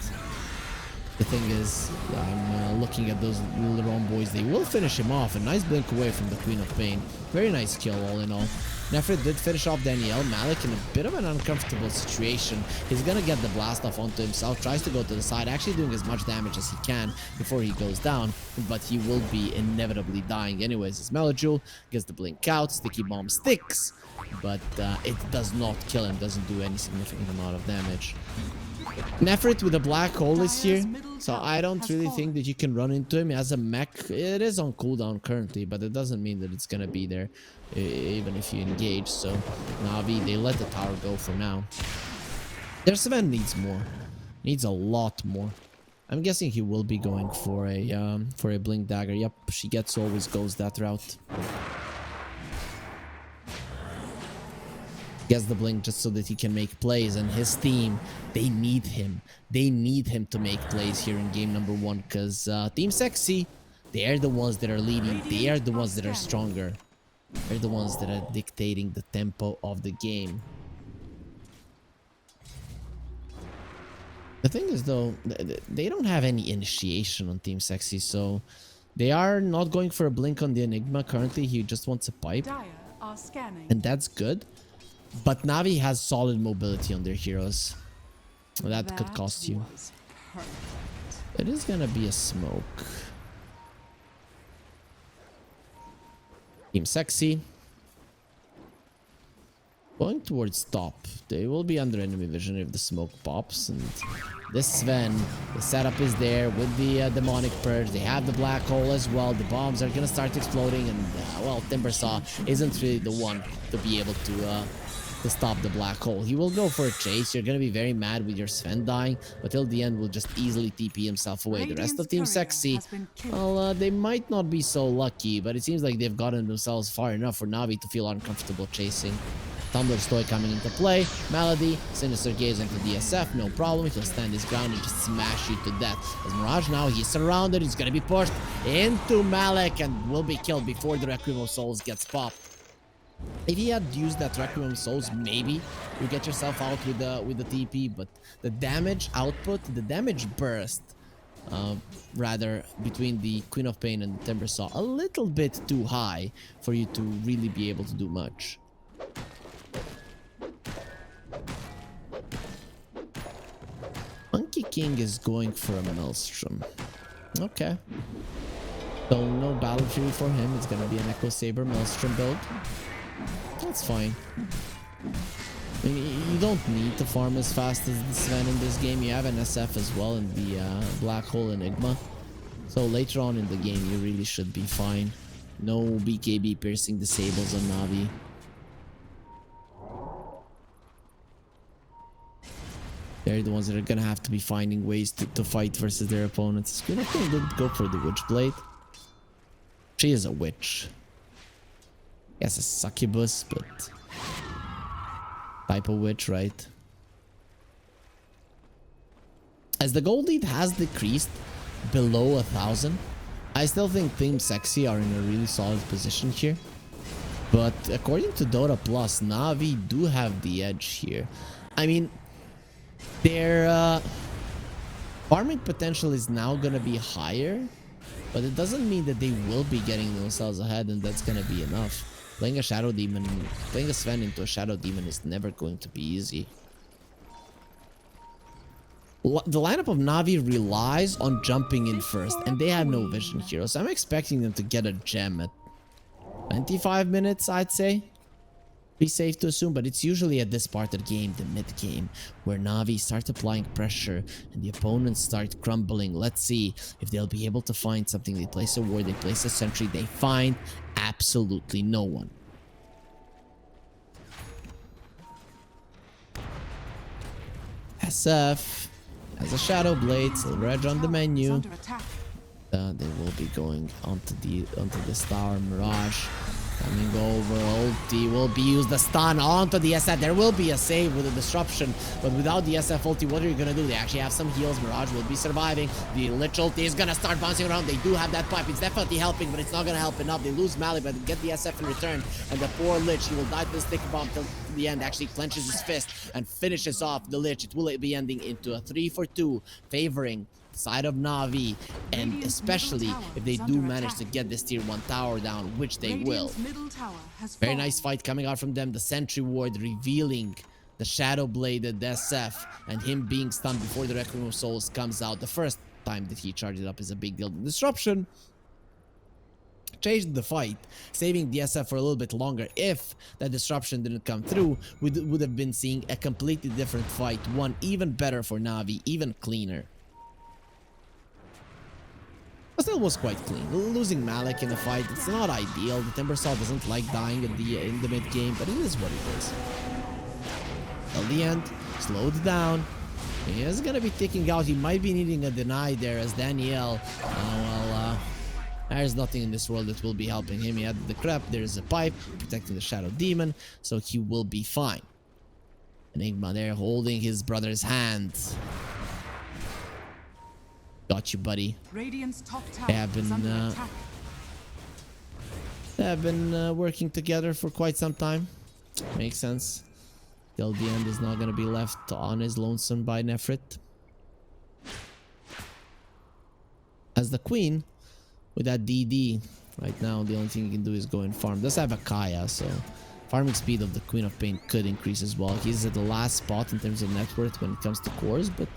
[SPEAKER 1] The thing is, I'm looking at those little boys. They will finish him off. A nice blink away from the Queen of Pain. Very nice kill all in all. Nefrit did finish off Danielle. Malik in a bit of an uncomfortable situation. He's gonna get the blast off onto himself. Tries to go to the side, actually doing as much damage as he can before he goes down. But he will be inevitably dying anyways. His Melojule gets the blink out. Sticky bomb sticks, but it does not kill him. Doesn't do any significant amount of damage. Nefrit with a black hole is here, so I don't really think that you can run into him. As a mech, it is on cooldown currently, but it doesn't mean that it's gonna be there even if you engage. So Navi, they let the tower go for now. Their Sven needs more, needs a lot more. I'm guessing he will be going for a blink dagger. Yep, she always goes that route. Gets the blink just so that he can make plays, and his team, they need him. They need him to make plays here in game number 1, because Team Sexy, they are the ones that are leading. They are the ones that are stronger. They're the ones that are dictating the tempo of the game. The thing is, though, they don't have any initiation on Team Sexy, so they are not going for a blink on the Enigma. Currently, he just wants a pipe,
[SPEAKER 2] Dire are scanning.
[SPEAKER 1] and that's good. But Navi has solid mobility on their heroes. That could cost you. It is gonna be a smoke. Team Sexy going towards top. They will be under enemy vision if the smoke pops. And this Sven, the setup is there with the demonic purge. They have the black hole as well. The bombs are gonna start exploding, and well, Timbersaw isn't really the one to be able to stop the black hole. He will go for a chase. You're gonna be very mad with your Sven dying, but till the end will just easily TP himself away. The rest of Team Sexy, well, they might not be so lucky, but it seems like they've gotten themselves far enough for Navi to feel uncomfortable chasing. Tumbler's Toy coming into play. Melody, Sinister Gaze into DSF, no problem. He'll stand his ground and just smash you to death. As Mirage now, he's surrounded. He's gonna be pushed into Malik and will be killed before the Requiem of Souls gets popped. If he had used that Requiem of Souls, maybe you get yourself out with the TP, but the damage output, the damage burst, rather, between the Queen of Pain and the Timbersaw, a little bit too high for you to really be able to do much. Monkey King is going for a Maelstrom. Okay. So no Battle Fury for him. It's gonna be an Echo Saber Maelstrom build. That's fine. I mean, you don't need to farm as fast as the Sven in this game. You have an SF as well in the Black Hole Enigma. So later on in the game, you really should be fine. No BKB piercing disables on Navi. They're the ones that are gonna have to be finding ways to fight versus their opponents. Queen of Pain didn't go for the Witchblade. She is a witch. Yes, a succubus, but type of witch, right? As the gold lead has decreased below 1,000, I still think Team Sexy are in a really solid position here. But according to Dota Plus, Navi do have the edge here. I mean, their farming potential is now gonna be higher, but it doesn't mean that they will be getting themselves ahead, and that's gonna be enough. Playing a Shadow Demon, playing a Sven into a Shadow Demon is never going to be easy. The lineup of Navi relies on jumping in first, and they have no vision here, so I'm expecting them to get a gem at 25 minutes, I'd say. Be safe to assume, but it's usually at this part of the game, the mid game, where Navi start applying pressure and the opponents start crumbling. Let's see if they'll be able to find something. They place a ward, they place a sentry, they find absolutely no one. SF has a Shadow Blade, Silver Edge on the menu. They will be going onto this tower. Mirage coming over. Ulti will be used. The stun onto the SF. There will be a save with a disruption, but without the SF ulti, what are you gonna do? They actually have some heals. Mirage will be surviving. The Lich ulti is gonna start bouncing around. They do have that pipe. It's definitely helping, but it's not gonna help enough. They lose Mali, but they get the SF in return. And the poor Lich, he will die to the stick bomb till the end. Actually clenches his fist and finishes off the Lich. It will be ending into a 3-for-2, favoring side of Navi, and
[SPEAKER 2] Radiant's
[SPEAKER 1] especially
[SPEAKER 2] middle tower
[SPEAKER 1] if they
[SPEAKER 2] is
[SPEAKER 1] do
[SPEAKER 2] under
[SPEAKER 1] manage to
[SPEAKER 2] attack.
[SPEAKER 1] get this tier 1 tower down, which they will.
[SPEAKER 2] Radiant's middle tower has
[SPEAKER 1] Very
[SPEAKER 2] fallen.
[SPEAKER 1] nice fight coming out from them. The Sentry Ward revealing the Shadow Bladed SF, and him being stunned before the Requiem of Souls comes out. The first time that he charged it up is a big deal. The disruption changed the fight, saving the SF for a little bit longer. If that disruption didn't come through, we would have been seeing a completely different fight. One even better for Navi, even cleaner. But still was quite clean. Losing Malik in the fight, it's not ideal. The Timbersaw doesn't like dying in the mid game, but it is what it is. Till the end, slowed down. He is gonna be ticking out. He might be needing a deny there as Danielle. There's nothing in this world that will be helping him. He had the crap. There's a pipe protecting the Shadow Demon, so he will be fine. Enigma there holding his brother's hand. Got you, buddy.
[SPEAKER 2] Radiant's top tower
[SPEAKER 1] They have
[SPEAKER 2] is under
[SPEAKER 1] been
[SPEAKER 2] attack.
[SPEAKER 1] working together for quite some time. Makes sense. Till the end is not gonna be left on his lonesome by Nefrit. As the Queen, with that DD, right now the only thing he can do is go and farm. Does have a Kaya, so farming speed of the Queen of Pain could increase as well. He's at the last spot in terms of net worth when it comes to cores, but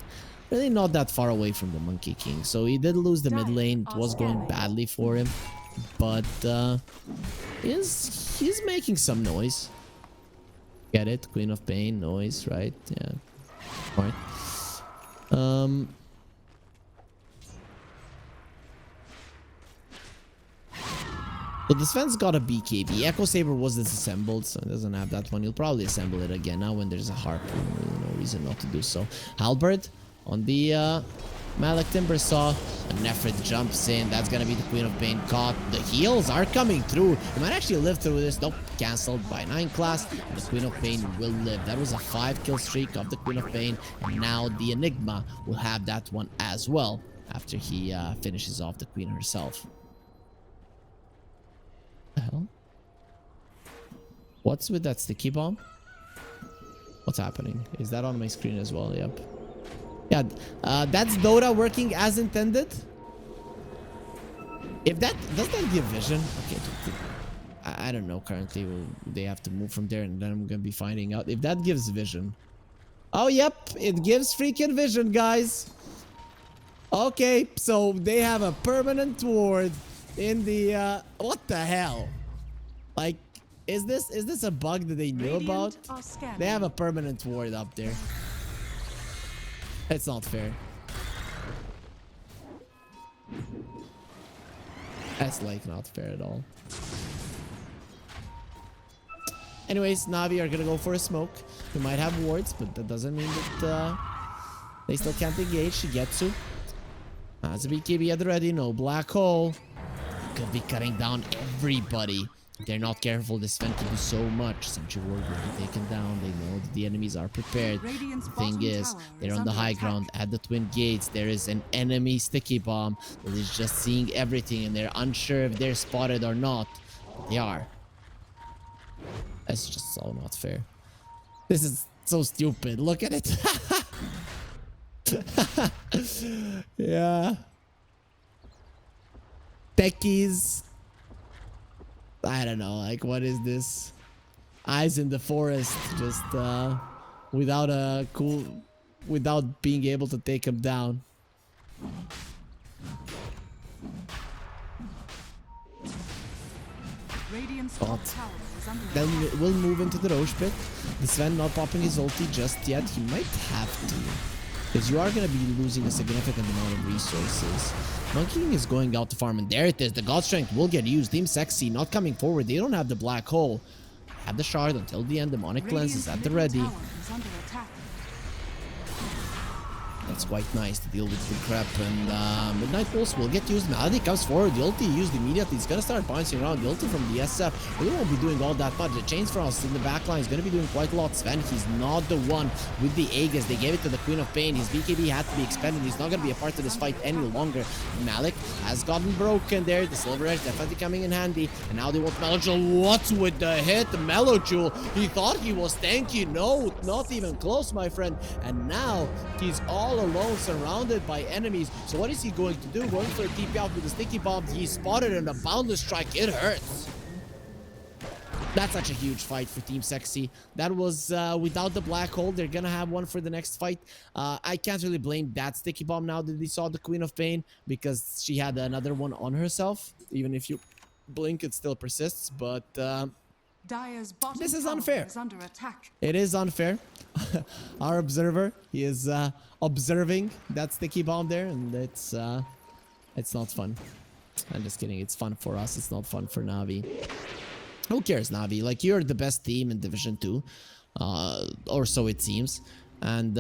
[SPEAKER 1] really not that far away from the Monkey King. So he did lose the mid lane. It was going badly for him, but he's making some noise. Get it? Queen of Pain, noise, right? Yeah. Right. So the Sven's got a BKB. Echo Saber was disassembled, so it doesn't have that one. He'll probably assemble it again now when there's a harpoon. Really no reason not to do so. Halberd on the Malik Timbersaw. And Nefrit jumps in. That's gonna be the Queen of Pain caught. The heals are coming through. He might actually live through this. Nope, cancelled by 9 class. And the Queen of Pain will live. That was a 5-kill streak of the Queen of Pain. And now the Enigma will have that one as well after he finishes off the Queen herself. The hell? What's with that sticky bomb? What's happening? Is that on my screen as well? Yep. Yeah, that's Dota working as intended. If that does that give vision? Okay, I don't know. Currently, they have to move from there, and then I'm gonna be finding out if that gives vision. Oh, yep, it gives freaking vision, guys. Okay, so they have a permanent ward in the what the hell? Like, is this a bug that they knew about? They have a permanent ward up there. It's not fair. That's like not fair at all. Anyways, Navi are gonna go for a smoke. We might have wards, but that doesn't mean that they still can't engage. Shigetsu. As a BKB at the ready, no black hole. Could be cutting down everybody. If they're not careful, this Sven can do so much. Sentry Ward will be taken down. They know that the enemies are prepared. The thing is, they're on the high ground at the Twin Gates. There is an enemy sticky bomb that is just seeing everything, and they're unsure if they're spotted or not. But they are. That's just so not fair. This is so stupid. Look at it. Yeah. Techies. I don't know, like, what is this? Eyes in the forest, just without being able to take him down. But then we'll move into the Roche pit. The Sven not popping his ulti just yet. He might have to, because you are going to be losing a significant amount of resources. Monkey King is going out to farm, and there it is. The God Strength will get used. Team Sexy not coming forward. They don't have the black hole. Have the shard until the end. Demonic Cleanse is at the ready. That's quite nice to deal with the crap. And Midnight Pulse will get used. Malady comes forward. The ulti used immediately. He's going to start bouncing around. The ulti from the SF really won't be doing all that much. The Chains Frost in the backline is going to be doing quite a lot. Sven, he's not the one with the Aegis. They gave it to the Queen of Pain. His BKB had to be expended. He's not going to be a part of this fight any longer. Malik has gotten broken there. The Silver Edge definitely coming in handy. And now they want Mellow Jewel. What's with the hit? Mellow Jewel. He thought he was tanky. No, not even close, my friend. And now he's all alone, surrounded by enemies. So what is he going to do? Going for a TP out with the sticky bomb. He's spotted in a boundless strike. It hurts. That's such a huge fight for Team Sexy. That was without the black hole. They're gonna have one for the next fight. I can't really blame that sticky bomb now that they saw the Queen of Pain, because she had another one on herself. Even if you blink, it still persists. But
[SPEAKER 2] Dire's bottom
[SPEAKER 1] this is
[SPEAKER 2] tower
[SPEAKER 1] unfair.
[SPEAKER 2] is under attack.
[SPEAKER 1] It is unfair. Our observer, he is observing that sticky bomb there, and it's not fun. I'm just kidding. It's fun for us. It's not fun for Navi. Who cares, Navi? Like, you're the best team in Division 2. Or so it seems. And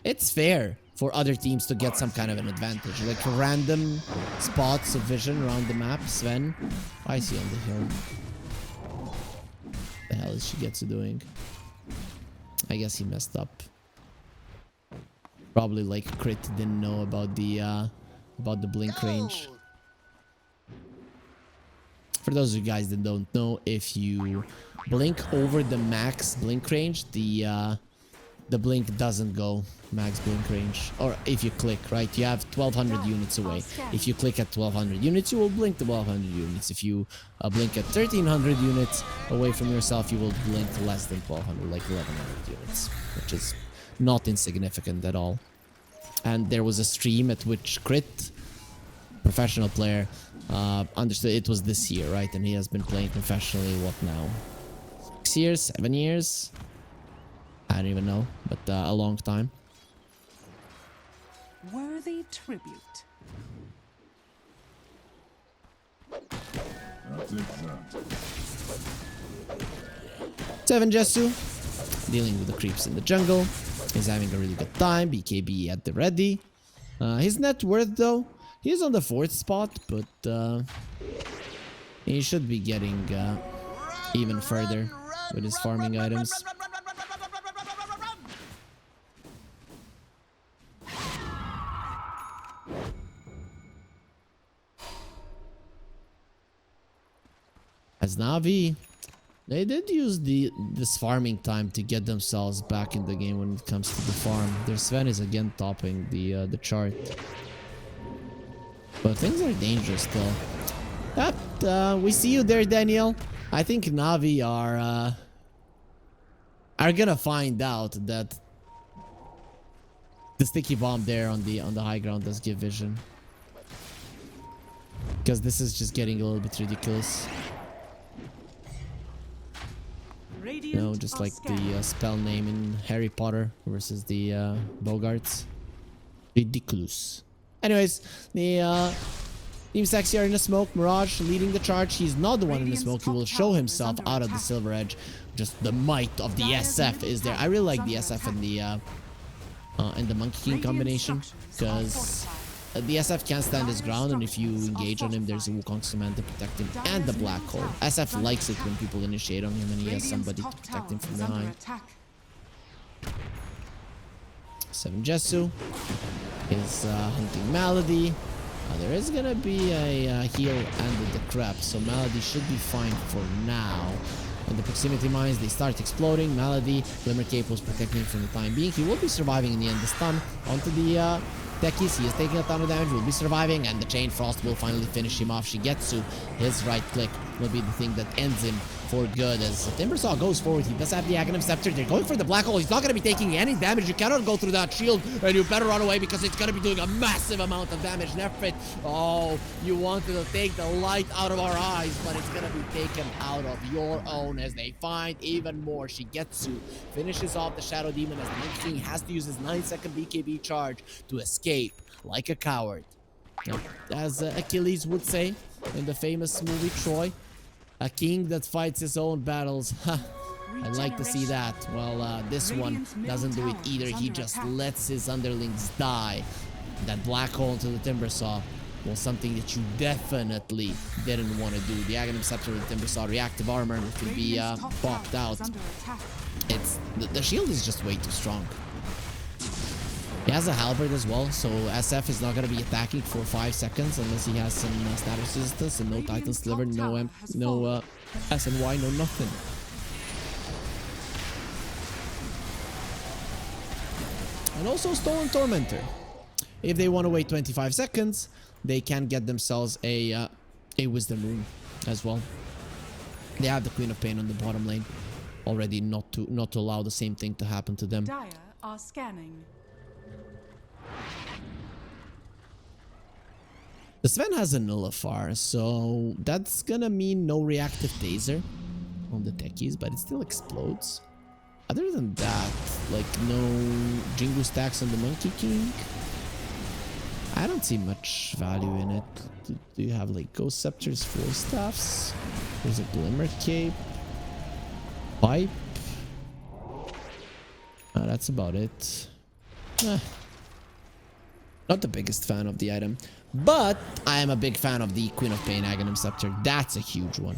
[SPEAKER 1] it's fair for other teams to get some kind of an advantage. Like random spots of vision around the map. Sven, I see on the hill. The hell is Shigetsu doing? I guess he messed up. Probably like Crit didn't know about the blink range. For those of you guys that don't know, if you blink over the max blink range, the blink doesn't go max blink range. Or if you click, right? You have 1200 units away. If you click at 1200 units, you will blink the 1200 units. If you blink at 1300 units away from yourself, you will blink less than 1200, like 1100 units, which is not insignificant at all. And there was a stream at which Crit, professional player, understood it was this year, right? And he has been playing professionally, what now? 6 years? 7 years? I don't even know, but a long time.
[SPEAKER 2] Worthy tribute.
[SPEAKER 1] Seven Jesu, dealing with the creeps in the jungle. He's having a really good time. BKB at the ready. His net worth, though, he's on the 4th spot, but he should be getting even further with his farming items. As Navi, they did use this farming time to get themselves back in the game when it comes to the farm. Their Sven is again topping the chart. But things are dangerous still. We see you there, Daniel. I think Navi are gonna find out that the sticky bomb there on the high ground does give vision. Because this is just getting a little bit ridiculous. You know, just like the spell name in Harry Potter versus the Bogarts. Ridiculous. Anyways, the Team Sexy are in the smoke. Mirage leading the charge. He's not the one in the smoke. He will show himself out of the Silver Edge. Just the might of the SF is there. I really like the SF and the Monkey King combination, because the SF can't stand his ground, and if you engage on him, there's a Wukong Cement to protect him, and the Black Hole. SF likes it when people initiate on him and he has somebody to protect him from behind. Seven Jesu is hunting Malady. There is gonna be a heal and the crap, so Malady should be fine for now. And the proximity mines, they start exploding. Malady, Glimmer Cape was protecting him from the time being. He will be surviving in the end. The stun onto the Techies. He is taking a ton of damage, will be surviving, and the Chain Frost will finally finish him off. Shigetsu, his right click will be the thing that ends him for good. As Timbersaw goes forward, he does have the Aghanim Scepter. They're going for the Black Hole. He's not going to be taking any damage. You cannot go through that shield, and you better run away because it's going to be doing a massive amount of damage. Nerfit, oh, you wanted to take the light out of our eyes, but it's going to be taken out of your own as they find even more. Shigetsu finishes off the Shadow Demon as the Monkey King has to use his 9-second BKB charge to escape like a coward. As Achilles would say in the famous movie Troy, a king that fights his own battles. I'd like to see that. Well, this one doesn't do it either. He just lets his underlings die. That Black Hole into the Timbersaw was something that you definitely didn't want to do. The Aghanim Scepter with the Timbersaw reactive armor can be popped out. It's the shield is just way too strong. He has a halberd as well, so SF is not going to be attacking for 5 seconds unless he has some status resistance and no Titan Sliver, no SNY, no nothing. And also Stolen Tormentor. If they want to wait 25 seconds, they can get themselves a Wisdom Rune as well. They have the Queen of Pain on the bottom lane already, not to allow the same thing to happen to them.
[SPEAKER 2] Dire are scanning.
[SPEAKER 1] The Sven has a Nullifier, so that's gonna mean no reactive taser on the techies, but it still explodes. Other than that, like no Jingu stacks on the Monkey King. I don't see much value in it. Do you have like Ghost Scepters, Force Staffs? There's a Glimmer Cape. Pipe. That's about it. Not the biggest fan of the item, but I am a big fan of the Queen of Pain Aghanim Scepter. That's a huge one.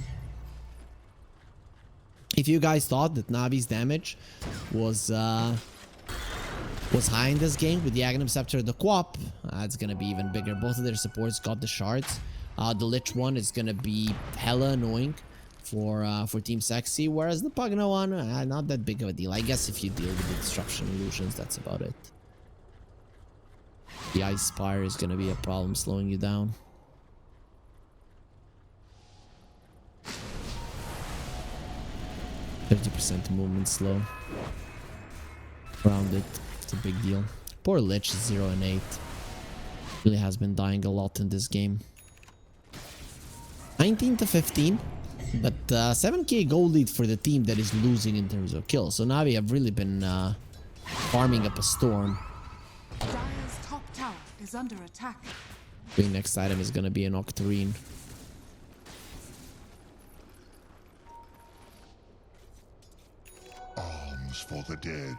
[SPEAKER 1] If you guys thought that Navi's damage was high in this game with the Aghanim Scepter and the Quap, it's gonna be even bigger. Both of their supports got the shards. The Lich one is gonna be hella annoying for Team Sexy, whereas the Pugna one, not that big of a deal. I guess if you deal with the Disruption Illusions, that's about it. The Ice Spire is gonna be a problem slowing you down. %, movement slow. Around it. It's a big deal. Poor Lich, 0 and 8. Really has been dying a lot in this game. 19 to 15. But 7k gold lead for the team that is losing in terms of kills. So Navi have really been farming up a storm.
[SPEAKER 2] Dire's top tower is under attack.
[SPEAKER 1] The next item is going to be an Octarine.
[SPEAKER 4] Arms for the dead.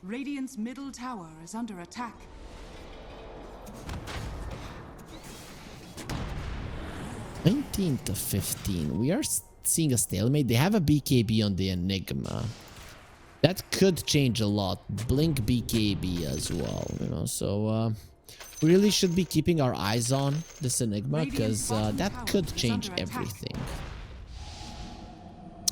[SPEAKER 2] Radiant's middle tower is under attack.
[SPEAKER 1] $19 to 15. We are seeing a stalemate. They have a BKB on the Enigma. That could change a lot. Blink BKB as well, you know. So we really should be keeping our eyes on this Enigma, because that could change everything.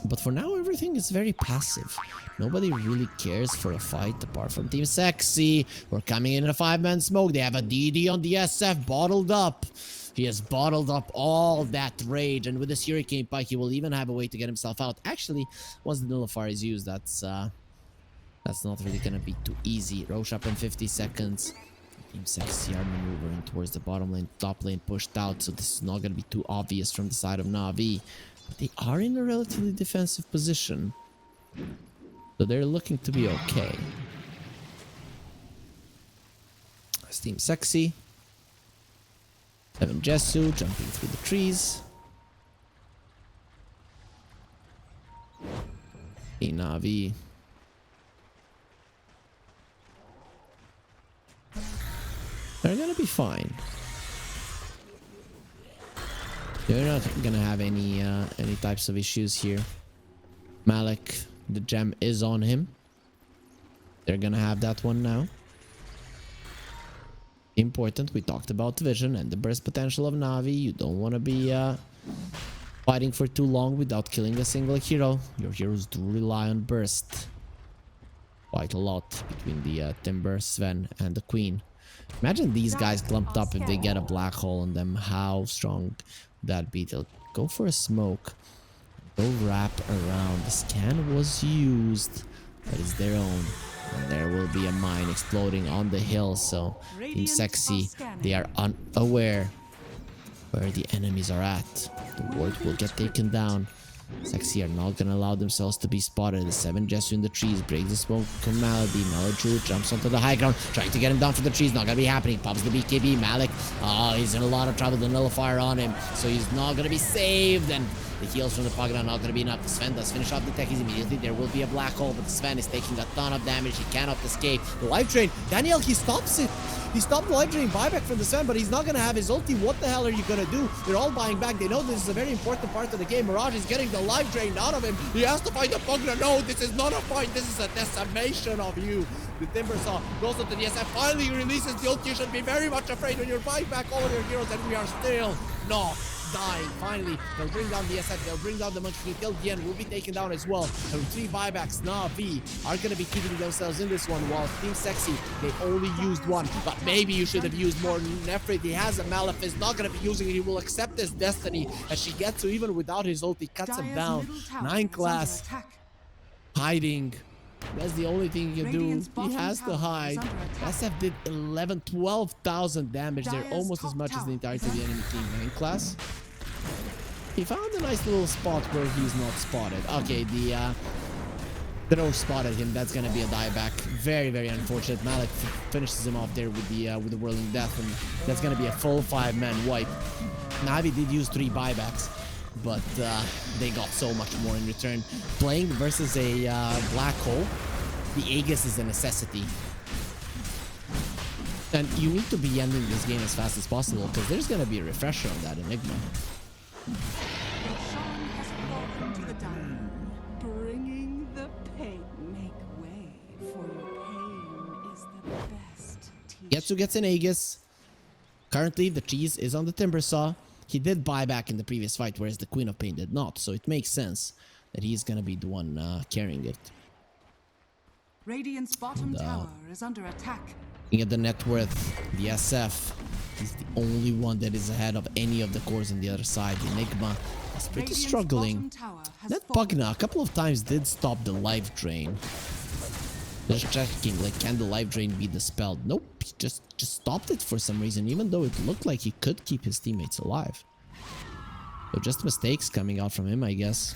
[SPEAKER 1] But for now, everything is very passive. Nobody really cares for a fight apart from Team Sexy. We're coming in a 5-man smoke. They have a DD on the SF bottled up. He has bottled up all that rage, and with this Hurricane Pike, he will even have a way to get himself out. Actually, once the Nullifier is used, that's not really gonna be too easy. Rosh up in 50 seconds. Team Sexy are maneuvering towards the bottom lane, top lane pushed out, so this is not gonna be too obvious from the side of Na'Vi. But they are in a relatively defensive position, so they're looking to be okay. That's Team Sexy. 7 Jesu jumping through the trees. Na'Vi. They're gonna be fine. They're not gonna have any types of issues here. Malik, the gem is on him. They're gonna have that one now. Important, we talked about vision and the burst potential of Na'Vi. You don't want to be fighting for too long without killing a single hero. Your heroes do rely on burst quite a lot between the Timber, Sven, and the Queen. Imagine these guys clumped up if they get a black hole on them. How strong would that be? They'll go for a smoke. Go wrap around. The scan was used, but it's their own. And there will be a mine exploding on the hill, so Team Sexy, they are unaware where the enemies are at. The ward will get taken down. Sexy are not gonna allow themselves to be spotted. The 7 Jesu in the trees breaks the smoke from Malady. Maladu jumps onto the high ground, trying to get him down from the trees. Not gonna be happening. Pops the BKB. Malik, he's in a lot of trouble. The Nullifier on him, so he's not gonna be saved. And the heals from the Pugna are not going to be enough. The Sven does finish off the techies immediately. There will be a black hole, but the Sven is taking a ton of damage. He cannot escape. The life drain. Daniel, he stops it. He stopped the life drain buyback from the Sven, but he's not going to have his ulti. What the hell are you going to do? They're all buying back. They know this is a very important part of the game. Mirage is getting the life drain out of him. He has to fight the Pugna. No, this is not a fight. This is a decimation of you. The Timber Saw goes into the SF. Finally releases the ulti. You should be very much afraid when you're buying back all of your heroes, and we are still not dying. Finally, they'll bring down the SF. They'll bring down the Monkey King. Till the end, will be taken down as well. And 3 buybacks. NAVI are going to be keeping themselves in this one, while Team Sexy, they only used 1. But maybe you should have used more. Nefrit, he has a Malefice. Not going to be using it. He will accept his destiny as she gets to, even without his ult, he cuts him down. 9 class. Hiding. That's the only thing you can do. He has to hide. SF did 12,000 damage there, almost as much as the entirety of the enemy team. 9 class. He found a nice little spot where he's not spotted. Okay, the throw spotted him. That's gonna be a dieback. Very, very unfortunate. Malik finishes him off there with the whirling death, and that's gonna be a full 5-man wipe. Navi did use 3 buybacks, but they got so much more in return. Playing versus a black hole, the Aegis is a necessity. And you need to be ending this game as fast as possible, because there's going to be a refresher on that Enigma.
[SPEAKER 2] Sean has fallen to the dying, bringing the pain. Make way, for your pain is the best teacher.
[SPEAKER 1] Getsu gets an Aegis. Currently, the cheese is on the Timbersaw. He did buy back in the previous fight, whereas the Queen of Pain did not. So it makes sense that he's going to be the one carrying it.
[SPEAKER 2] Radiant's bottom tower is under attack.
[SPEAKER 1] Looking at the net worth, the SF is the only one that is ahead of any of the cores on the other side. The Enigma is pretty
[SPEAKER 2] Radiant's
[SPEAKER 1] struggling.
[SPEAKER 2] bottom tower has
[SPEAKER 1] That
[SPEAKER 2] fallen.
[SPEAKER 1] Pugna a couple of times did stop the life drain. Just checking, like, can the life drain be dispelled? Nope, he just stopped it for some reason, even though it looked like he could keep his teammates alive. So just mistakes coming out from him, I guess.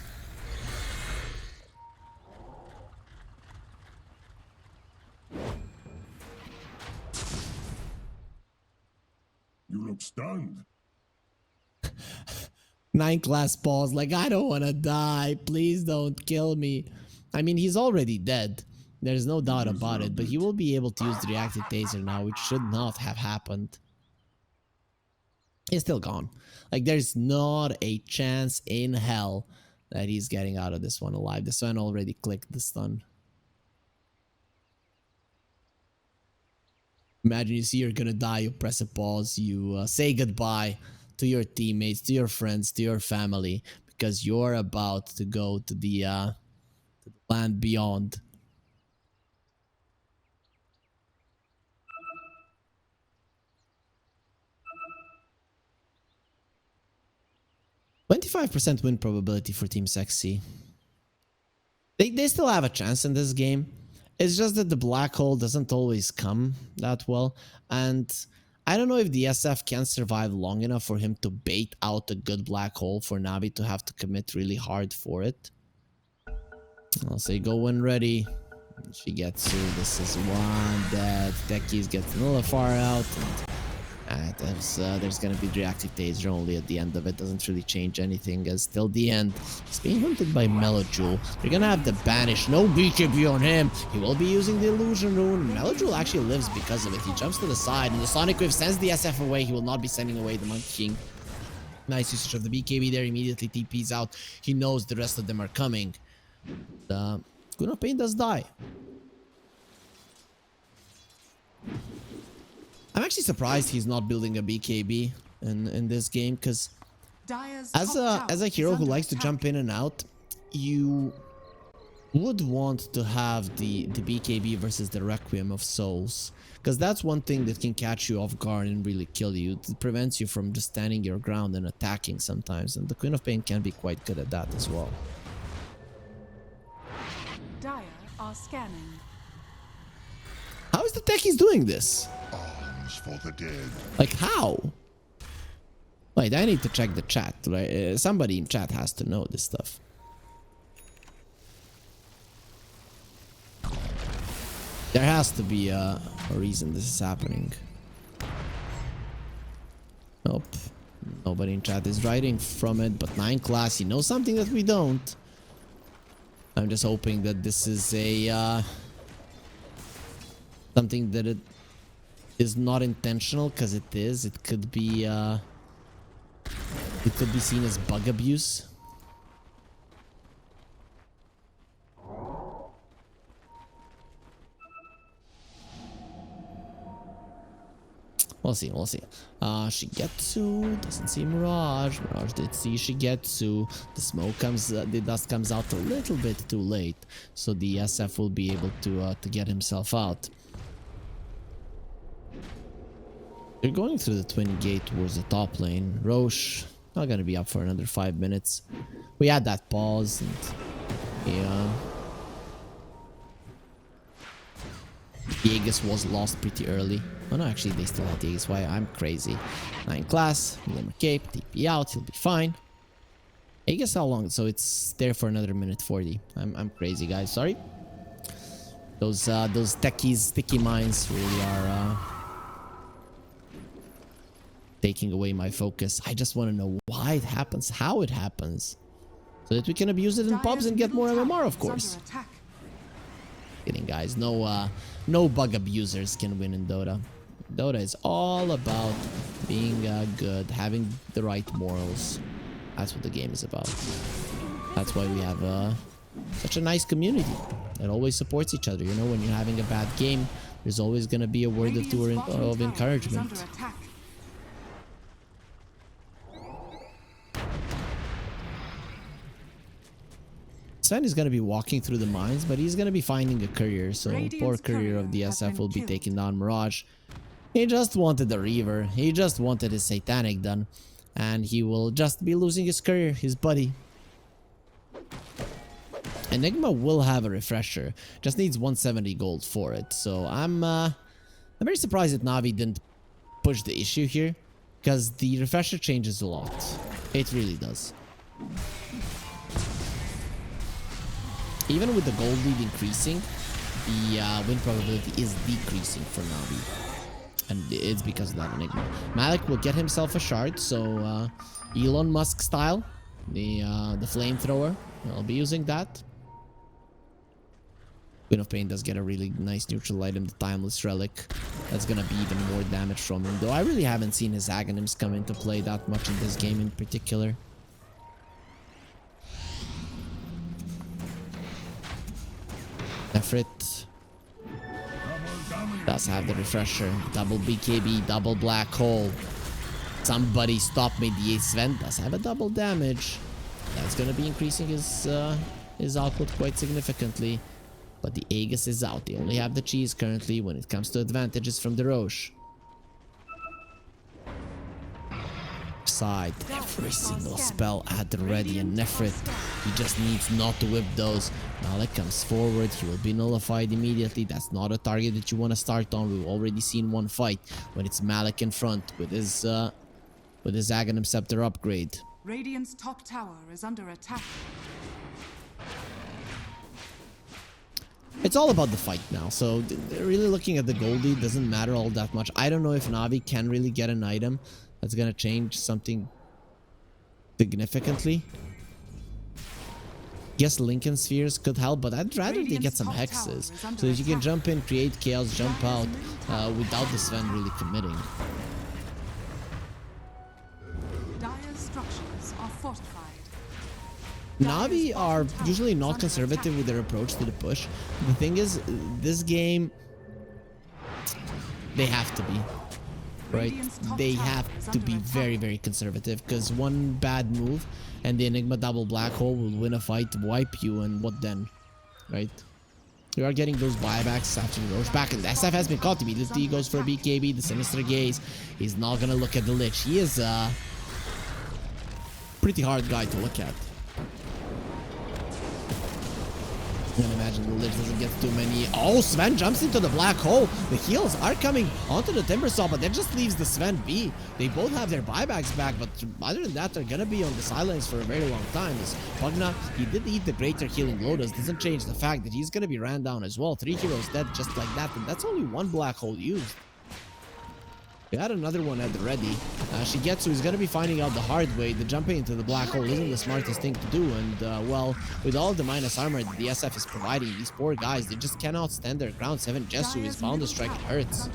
[SPEAKER 5] You look stunned.
[SPEAKER 1] 9 class pause, like, I don't want to die. Please don't kill me. I mean, he's already dead. There's no doubt about it, but he will be able to use the reactive taser now, which should not have happened. He's still gone. Like, there's not a chance in hell that he's getting out of this one alive. The sun already clicked the stun. Imagine you see you're gonna die, you press a pause, you say goodbye to your teammates, to your friends, to your family, because you're about to go to the land beyond. %25% win probability for Team Sexy. They still have a chance in this game. It's just that the black hole doesn't always come that well. And I don't know if the SF can survive long enough for him to bait out a good black hole for Navi to have to commit really hard for it. I'll say go when ready. She gets through. This is one dead. Techies gets a little far out. And there's gonna be reactive taser only at the end of it. Doesn't really change anything, as till the end he's being hunted by Melojule. They're gonna have the banish, no BKB on him. He will be using the illusion rune. Melojule actually lives because of it. He jumps to the side and the Sonic Wave sends the SF away. He will not be sending away the Monkey King. Nice usage of the BKB there. Immediately TP's out. He knows the rest of them are coming. The Queen of Pain does die. I'm actually surprised he's not building a BKB in this game, because as a hero who likes to jump in and out, you would want to have the BKB versus the Requiem of Souls, because that's one thing that can catch you off guard and really kill you. It prevents you from just standing your ground and attacking sometimes, and the Queen of Pain can be quite good at that as well.
[SPEAKER 2] Dire are scanning.
[SPEAKER 1] How is the techies doing this?
[SPEAKER 5] For the dead.
[SPEAKER 1] Like, how? Wait, I need to check the chat, right? Somebody in chat has to know this stuff. There has to be a reason this is happening. Nope. Nobody in chat is writing from it, but 9 class, he knows something that we don't. I'm just hoping that this is a something that it is not intentional, because it is. It could be seen as bug abuse. We'll see, we'll see. Shigetsu doesn't see Mirage. Mirage did see Shigetsu. The smoke comes, the dust comes out a little bit too late, so the SF will be able to get himself out. They're going through the twin gate towards the top lane. Roche not gonna be up for another 5 minutes. We had that pause, and yeah. Aegis was lost pretty early. Oh no, actually they still had Aegis. Why? I'm crazy. 9 class, Glimmer Cape, TP out, he'll be fine. Aegis how long? So it's there for another minute 40. I'm crazy, guys. Sorry. Those techies, sticky mines really are taking away my focus. I just want to know why it happens, how it happens, so that we can abuse it in pubs and get more MMR, of course. Kidding, guys. No bug abusers can win in Dota. Dota is all about being good, having the right morals. That's what the game is about. That's why we have such a nice community that always supports each other. You know, when you're having a bad game, there's always going to be a word or two of encouragement. Sven is going to be walking through the mines, but he's going to be finding a courier, so poor courier of the SF will be taking down Mirage. He just wanted the Reaver, he just wanted his Satanic done, and he will just be losing his courier, his buddy. Enigma will have a refresher, just needs 170 gold for it, so I'm very surprised that Navi didn't push the issue here, because the refresher changes a lot. It really does. Even with the gold lead increasing, the win probability is decreasing for Navi. And it's because of that Enigma. Malik will get himself a shard, so Elon Musk style, the flamethrower. I'll be using that. Queen of Pain does get a really nice neutral item, the Timeless Relic. That's gonna be even more damage from him. Though I really haven't seen his Aghanims come into play that much in this game in particular. Nefrit does have the refresher. Double BKB, double black hole. Somebody stop me. The Ace Sven does have a double damage. That's gonna be increasing his output quite significantly. But the Aegis is out. They only have the cheese currently when it comes to advantages from the Roche. Side, every single spell at the ready, and Nefrit, he just needs not to whip those. Malik comes forward, he will be nullified immediately. That's not a target that you want to start on. We've already seen one fight when it's Malik in front with his Aghanim Scepter upgrade.
[SPEAKER 2] Radiant's top tower is under attack.
[SPEAKER 1] It's all about the fight now, so really looking at the gold lead doesn't matter all that much. I don't know if Navi can really get an item that's gonna change something significantly. Guess Lincoln Spheres could help, but I'd rather they get some hexes so that you can jump in, create chaos, jump out without the Sven really committing.
[SPEAKER 2] Dire structures are fortified.
[SPEAKER 1] Navi are usually not conservative with their approach to the push. The thing is, this game, they have to be, right? They have to be very, very conservative, because one bad move and the Enigma double black hole will win a fight, wipe you, and what then, right? We are getting those buybacks after the Roche back, and the SF has been caught immediately. He goes for a BKB, the Sinister Gaze. He's not gonna look at the Lich. He is a pretty hard guy to look at. I can imagine the Lich doesn't get too many. Oh, Sven jumps into the black hole. The heals are coming onto the Timber Saw, but that just leaves the Sven be. They both have their buybacks back, but other than that, they're gonna be on the sidelines for a very long time. This Pugna, he did eat the Greater Healing Lotus. Doesn't change the fact that he's gonna be ran down as well. 3 heroes dead just like that, and that's only one black hole used. We had another one at the ready. Shigetsu is going to be finding out the hard way. The jumping into the black hole isn't the smartest thing to do. And, well, with all the minus armor that the SF is providing, these poor guys, they just cannot stand their ground. 7 Jesu is bound to strike. It hurts.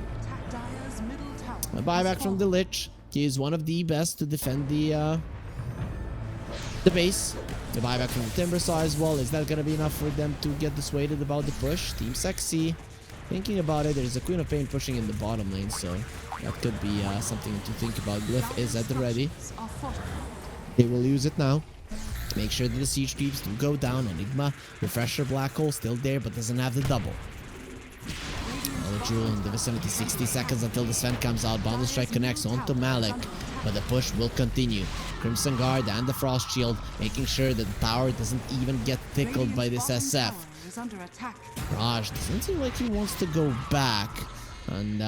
[SPEAKER 1] A buyback from the Lich. He is one of the best to defend the base. The buyback from the Timber Saw as well. Is that going to be enough for them to get dissuaded about the push? Team Sexy thinking about it, there's a Queen of Pain pushing in the bottom lane, so that could be something to think about. Glyph is at the ready. They will use it now. Make sure that the siege creeps do go down. Enigma, Refresher, Black Hole still there, but doesn't have the double. Jewel in the vicinity, 60 seconds until the Sven comes out. Bundle Strike connects onto Malik, but the push will continue. Crimson Guard and the Frost Shield, making sure that the tower doesn't even get tickled by this SF. Raj doesn't seem like he wants to go back, and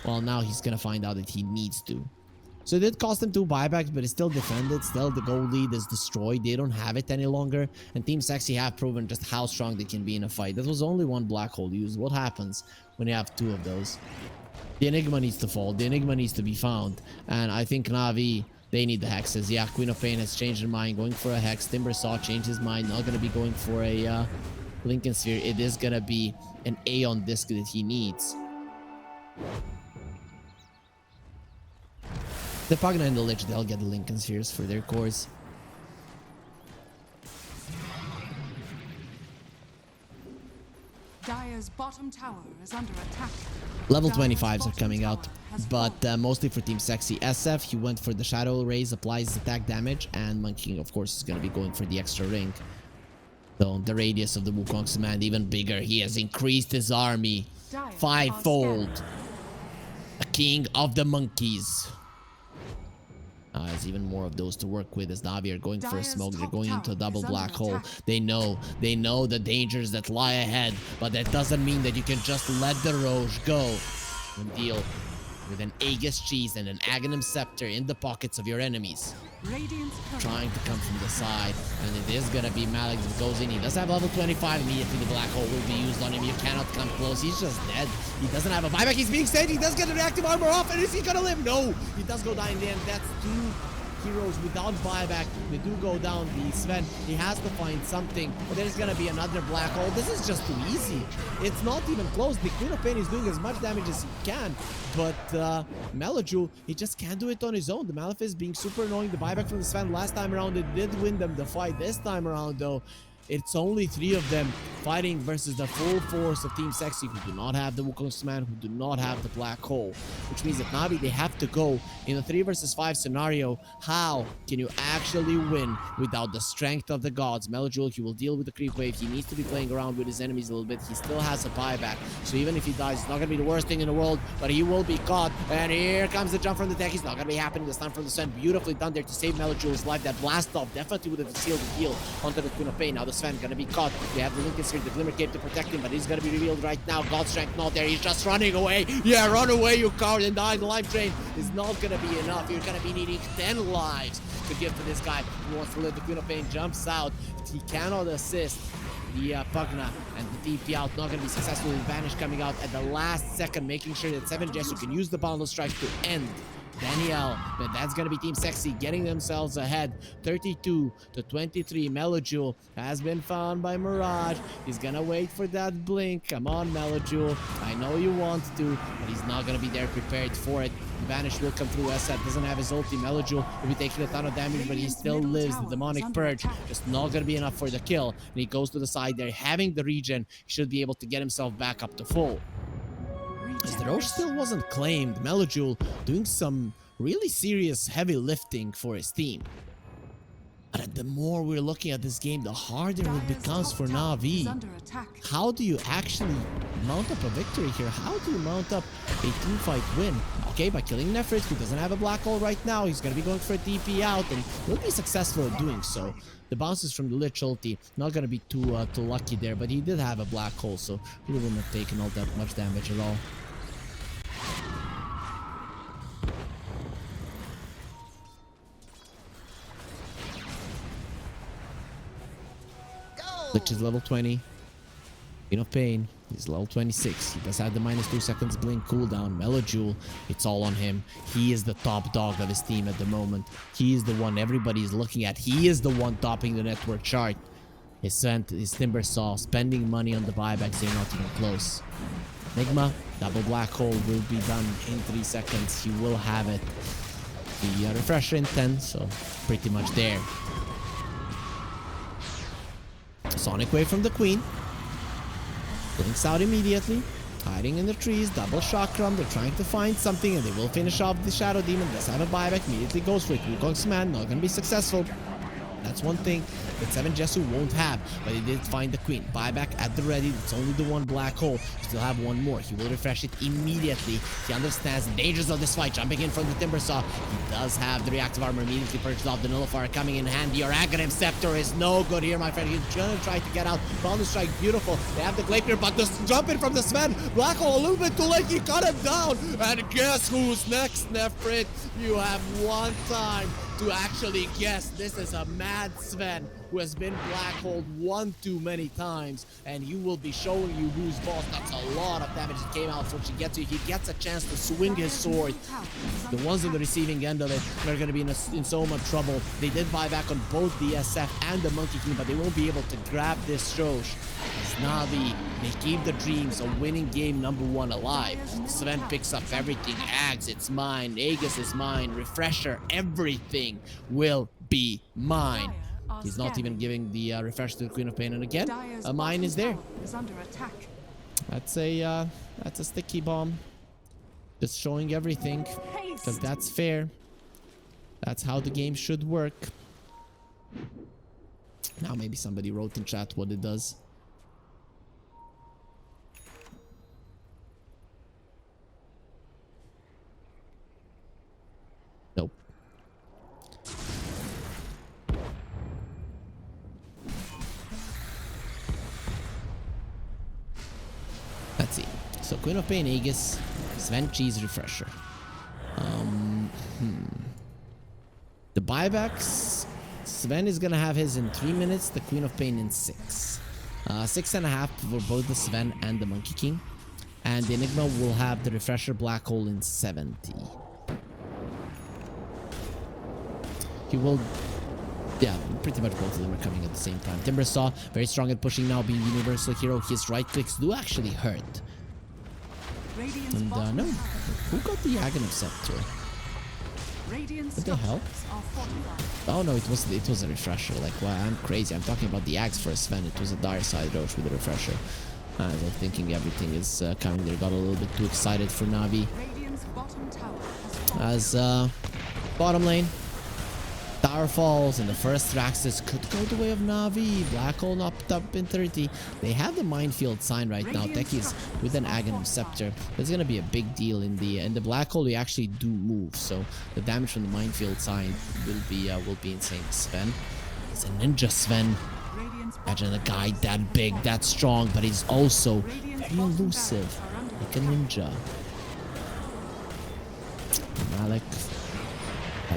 [SPEAKER 1] well, now he's gonna find out that he needs to. So it did cost them 2 buybacks, but it's still defended. Still, the gold lead is destroyed. They don't have it any longer. And Team Sexy have proven just how strong they can be in a fight. That was only 1 black hole used. What happens when you have 2 of those? The Enigma needs to fall. The Enigma needs to be found. And I think Navi, they need the hexes. Yeah, Queen of Pain has changed her mind. Going for a hex. Timbersaw changed his mind. Not going to be going for a Lincoln Sphere. It is going to be an Aeon Disc that he needs. The Pugna and the Lich, they'll get the Lincoln Spheres for their cores.
[SPEAKER 2] Dire's bottom tower is under attack.
[SPEAKER 1] Level 25s are coming out, but mostly for Team Sexy. SF, he went for the Shadow Rays, applies attack damage, and Monkey King, of course, is going to be going for the extra ring. So the radius of the Wukong's command even bigger. He has increased his army 5-fold. A king of the monkeys. There's even more of those to work with as Navi are going for a smoke. They're going into a double black hole. They know the dangers that lie ahead, but that doesn't mean that you can just let the Roche go and deal with an Aegis Cheese and an Aghanim Scepter in the pockets of your enemies. Trying to come from the side, and it is gonna be Malik that goes in. He does have level 25. Immediately the black hole will be used on him. You cannot come close. He's just dead. He doesn't have a buyback. He's being saved. He does get the reactive armor off, and is he gonna live? No, he does go down in the end. That's 2 heroes without buyback. They do go down. The Sven, he has to find something, but there's gonna be another black hole. This is just too easy. It's not even close. The Queen of Pain is doing as much damage as he can, but Melojul, he just can't do it on his own. The Malefice being super annoying. The buyback from the Sven last time around, it did win them the fight. This time around, though, it's only 3 of them fighting versus the full force of Team Sexy, who do not have the Wukong's command, who do not have the black hole. Which means that Navi, they have to go in a 3 versus 5 scenario. How can you actually win without the strength of the gods? Melojul, he will deal with the creep wave. He needs to be playing around with his enemies a little bit. He still has a buyback, so even if he dies, it's not going to be the worst thing in the world, but he will be caught. And here comes the jump from the deck. He's not going to be happening this time from the Sven. Beautifully done there to save Melojul's life. That blast off definitely would have sealed the deal onto the Queen of Pain. Now the Sven gonna be caught. They have the Lincoln Sphere, the Glimmer Cape to protect him, but he's gonna be revealed right now. God's strength not there. He's just running away. Yeah, run away, you coward, and die. The life drain is not gonna be enough. You're gonna be needing 10 lives to give to this guy who wants to live. The Queen of Pain jumps out. He cannot assist the Pugna, and the TP out not going to be successful. Vanish coming out at the last second, making sure that 7 Jesu can use the bundle strike to end Danielle, but that's going to be Team Sexy getting themselves ahead. 32-23. Melojul has been found by Mirage. He's going to wait for that blink. Come on, Melojul. I know you want to, but he's not going to be there prepared for it. Vanish will come through. SF doesn't have his ulti. Melojul will be taking a ton of damage, but he still lives. The Demonic Purge just not going to be enough for the kill. And he goes to the side there. Having the regen, he should be able to get himself back up to full. As the Roche still wasn't claimed, Melojul doing some really serious heavy lifting for his team. But the more we're looking at this game, the harder it becomes for Na'Vi. How do you actually mount up a victory here? How do you mount up a teamfight win? Okay, by killing Nefrit, who doesn't have a black hole right now, he's going to be going for a TP out, and he'll be successful at doing so. The bounces from the Lich ulti, not going to be too lucky there, but he did have a black hole, so he wouldn't have taken all that much damage at all. Lich is level 20. Queen of Pain is level 26. He does have the -2 seconds blink cooldown. Melojul, it's all on him. He is the top dog of his team at the moment. He is the one everybody is looking at. He is the one topping the network chart. His Timbersaw, spending money on the buybacks, they're not even close. Enigma, double black hole will be done in 3 seconds. He will have it. The refresher in 10, so pretty much there. Sonic Wave from the Queen. Blinks out immediately. Hiding in the trees, double chakram. They're trying to find something and they will finish off the Shadow Demon. Does have a buyback, immediately goes for it. Wukong's man, not gonna be successful. That's one thing that 7 Jesu won't have, but he did find the queen. Buyback at the ready. It's only the one black hole. You still have one more. He will refresh it immediately. He understands the dangers of this fight. Jumping in from the timber saw. He does have the reactive armor immediately purchased off. The nullifier coming in handy. Your Aghanim Scepter is no good here, my friend. He's gonna try to get out. Bound strike, beautiful. They have the Glacier, but the jump in from the Sven. Black hole a little bit too late. He cut him down. And guess who's next, Nefrit? You have one time to actually guess. This is a mad Sven who has been black holed one too many times, and he will be showing you who's boss. That's a lot of damage that came out from Shigetsu. He gets a chance to swing his sword. The ones on the receiving end of it are going to be in so much trouble. They did buy back on both the SF and the Monkey King, but they won't be able to grab this Shosh. As Navi, they keep the dreams of winning game number 1 alive. Sven picks up everything. Ags, it's mine. Aegis is mine. Refresher, everything will be mine. He's not even giving the refresh to the Queen of Pain, and again, a mine is there. That's a sticky bomb. Just showing everything, because that's fair. That's how the game should work. Now maybe somebody wrote in chat what it does. Nope. Let's see. So Queen of Pain, Aegis, Sven Cheese Refresher. The buybacks. Sven is gonna have his in 3 minutes. The Queen of Pain in 6. 6.5 for both the Sven and the Monkey King. And the Enigma will have the Refresher Black Hole in 70. He will... Yeah, pretty much both of them are coming at the same time. Timbersaw, very strong at pushing now, being Universal Hero. His right clicks do actually hurt. And no, who got the Aghanim Scepter? What the hell? Oh no, it was a refresher. Like, wow, I'm crazy. I'm talking about the axe for a Sven. It was a dire side Roche with a refresher. I was thinking everything is coming there. Got a little bit too excited for Navi. As bottom lane, tower falls, and the first Thraxis could go the way of Navi. Black hole knocked up in 30. They have the minefield sign right now. Techies with an Aghanim Scepter. That's gonna be a big deal in the black hole. We actually do move, so the damage from the minefield sign will be insane. Sven, it's a ninja Sven. Imagine a guy that big, that strong, but he's also very elusive, like a ninja. Malik.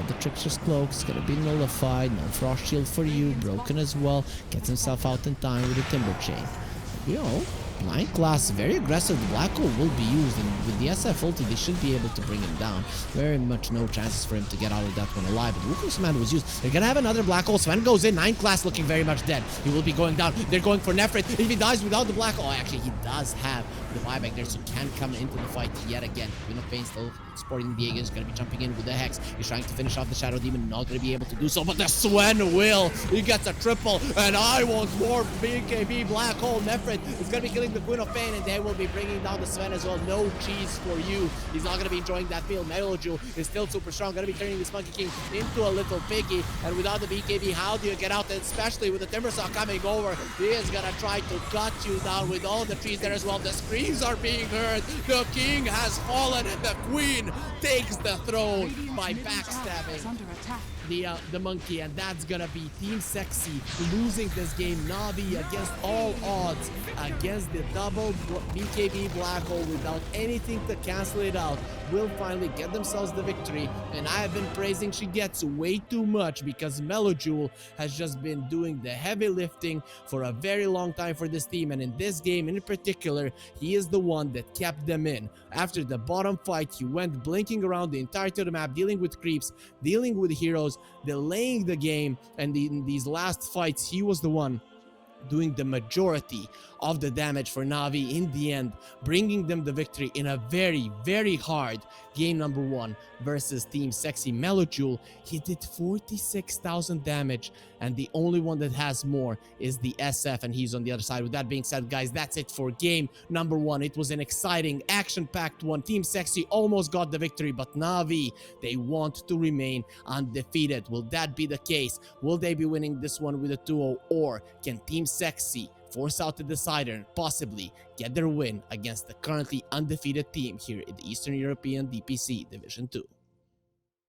[SPEAKER 1] The Trickster's Cloak is gonna be nullified. No Frost Shield for you. Broken as well. Gets himself out in time with the Timber Chain. Yo, Blind Glass, very aggressive. The Black Hole will be used, and with the SF ulti, they should be able to bring him down. Very much no chances for him to get out of that one alive. But Wukong's command was used. They're gonna have another Black Hole. Sven goes in. 9 class looking very much dead. He will be going down. They're going for Nefrit. If he dies without the Black Hole, actually, he does have the buyback there, so can't come into the fight yet again. Queen of Pain still sporting the Aegis, gonna be jumping in with the Hex. He's trying to finish off the Shadow Demon, not gonna be able to do so, but the Sven will. He gets a triple, and I want more BKB Black Hole. Nefrit is gonna be killing the Queen of Pain, and they will be bringing down the Sven as well. No cheese for you. He's not gonna be enjoying that meal. Meloju is still super strong, gonna be turning this Monkey King into a little piggy, and without the BKB, how do you get out? And especially with the Timbersaw coming over, he is gonna try to cut you down with all the trees there as well. The screams are being heard. The king has fallen, and the queen takes the throne by backstabbing the monkey, and that's gonna be Team Sexy losing this game. Navi against all odds against the double BKB Black Hole without anything to cancel it out will finally get themselves the victory. And I have been praising Shigetsu way too much because Melojoule has just been doing the heavy lifting for a very long time for this team, and in this game in particular, he is the one that kept them in. After the bottom fight, he went blinking around the entirety of the map, dealing with creeps, dealing with heroes, delaying the game, and in these last fights, he was the one doing the majority of the damage for Navi in the end, bringing them the victory in a very, very hard, game number 1 versus Team Sexy Melojule, he did 46,000 damage, and the only one that has more is the SF, and he's on the other side. With that being said, guys, that's it for game number 1. It was an exciting, action-packed one. Team Sexy almost got the victory, but NAVI, they want to remain undefeated. Will that be the case? Will they be winning this one with a 2-0, or can Team Sexy force out the decider and possibly get their win against the currently undefeated team here in the Eastern European DPC Division 2?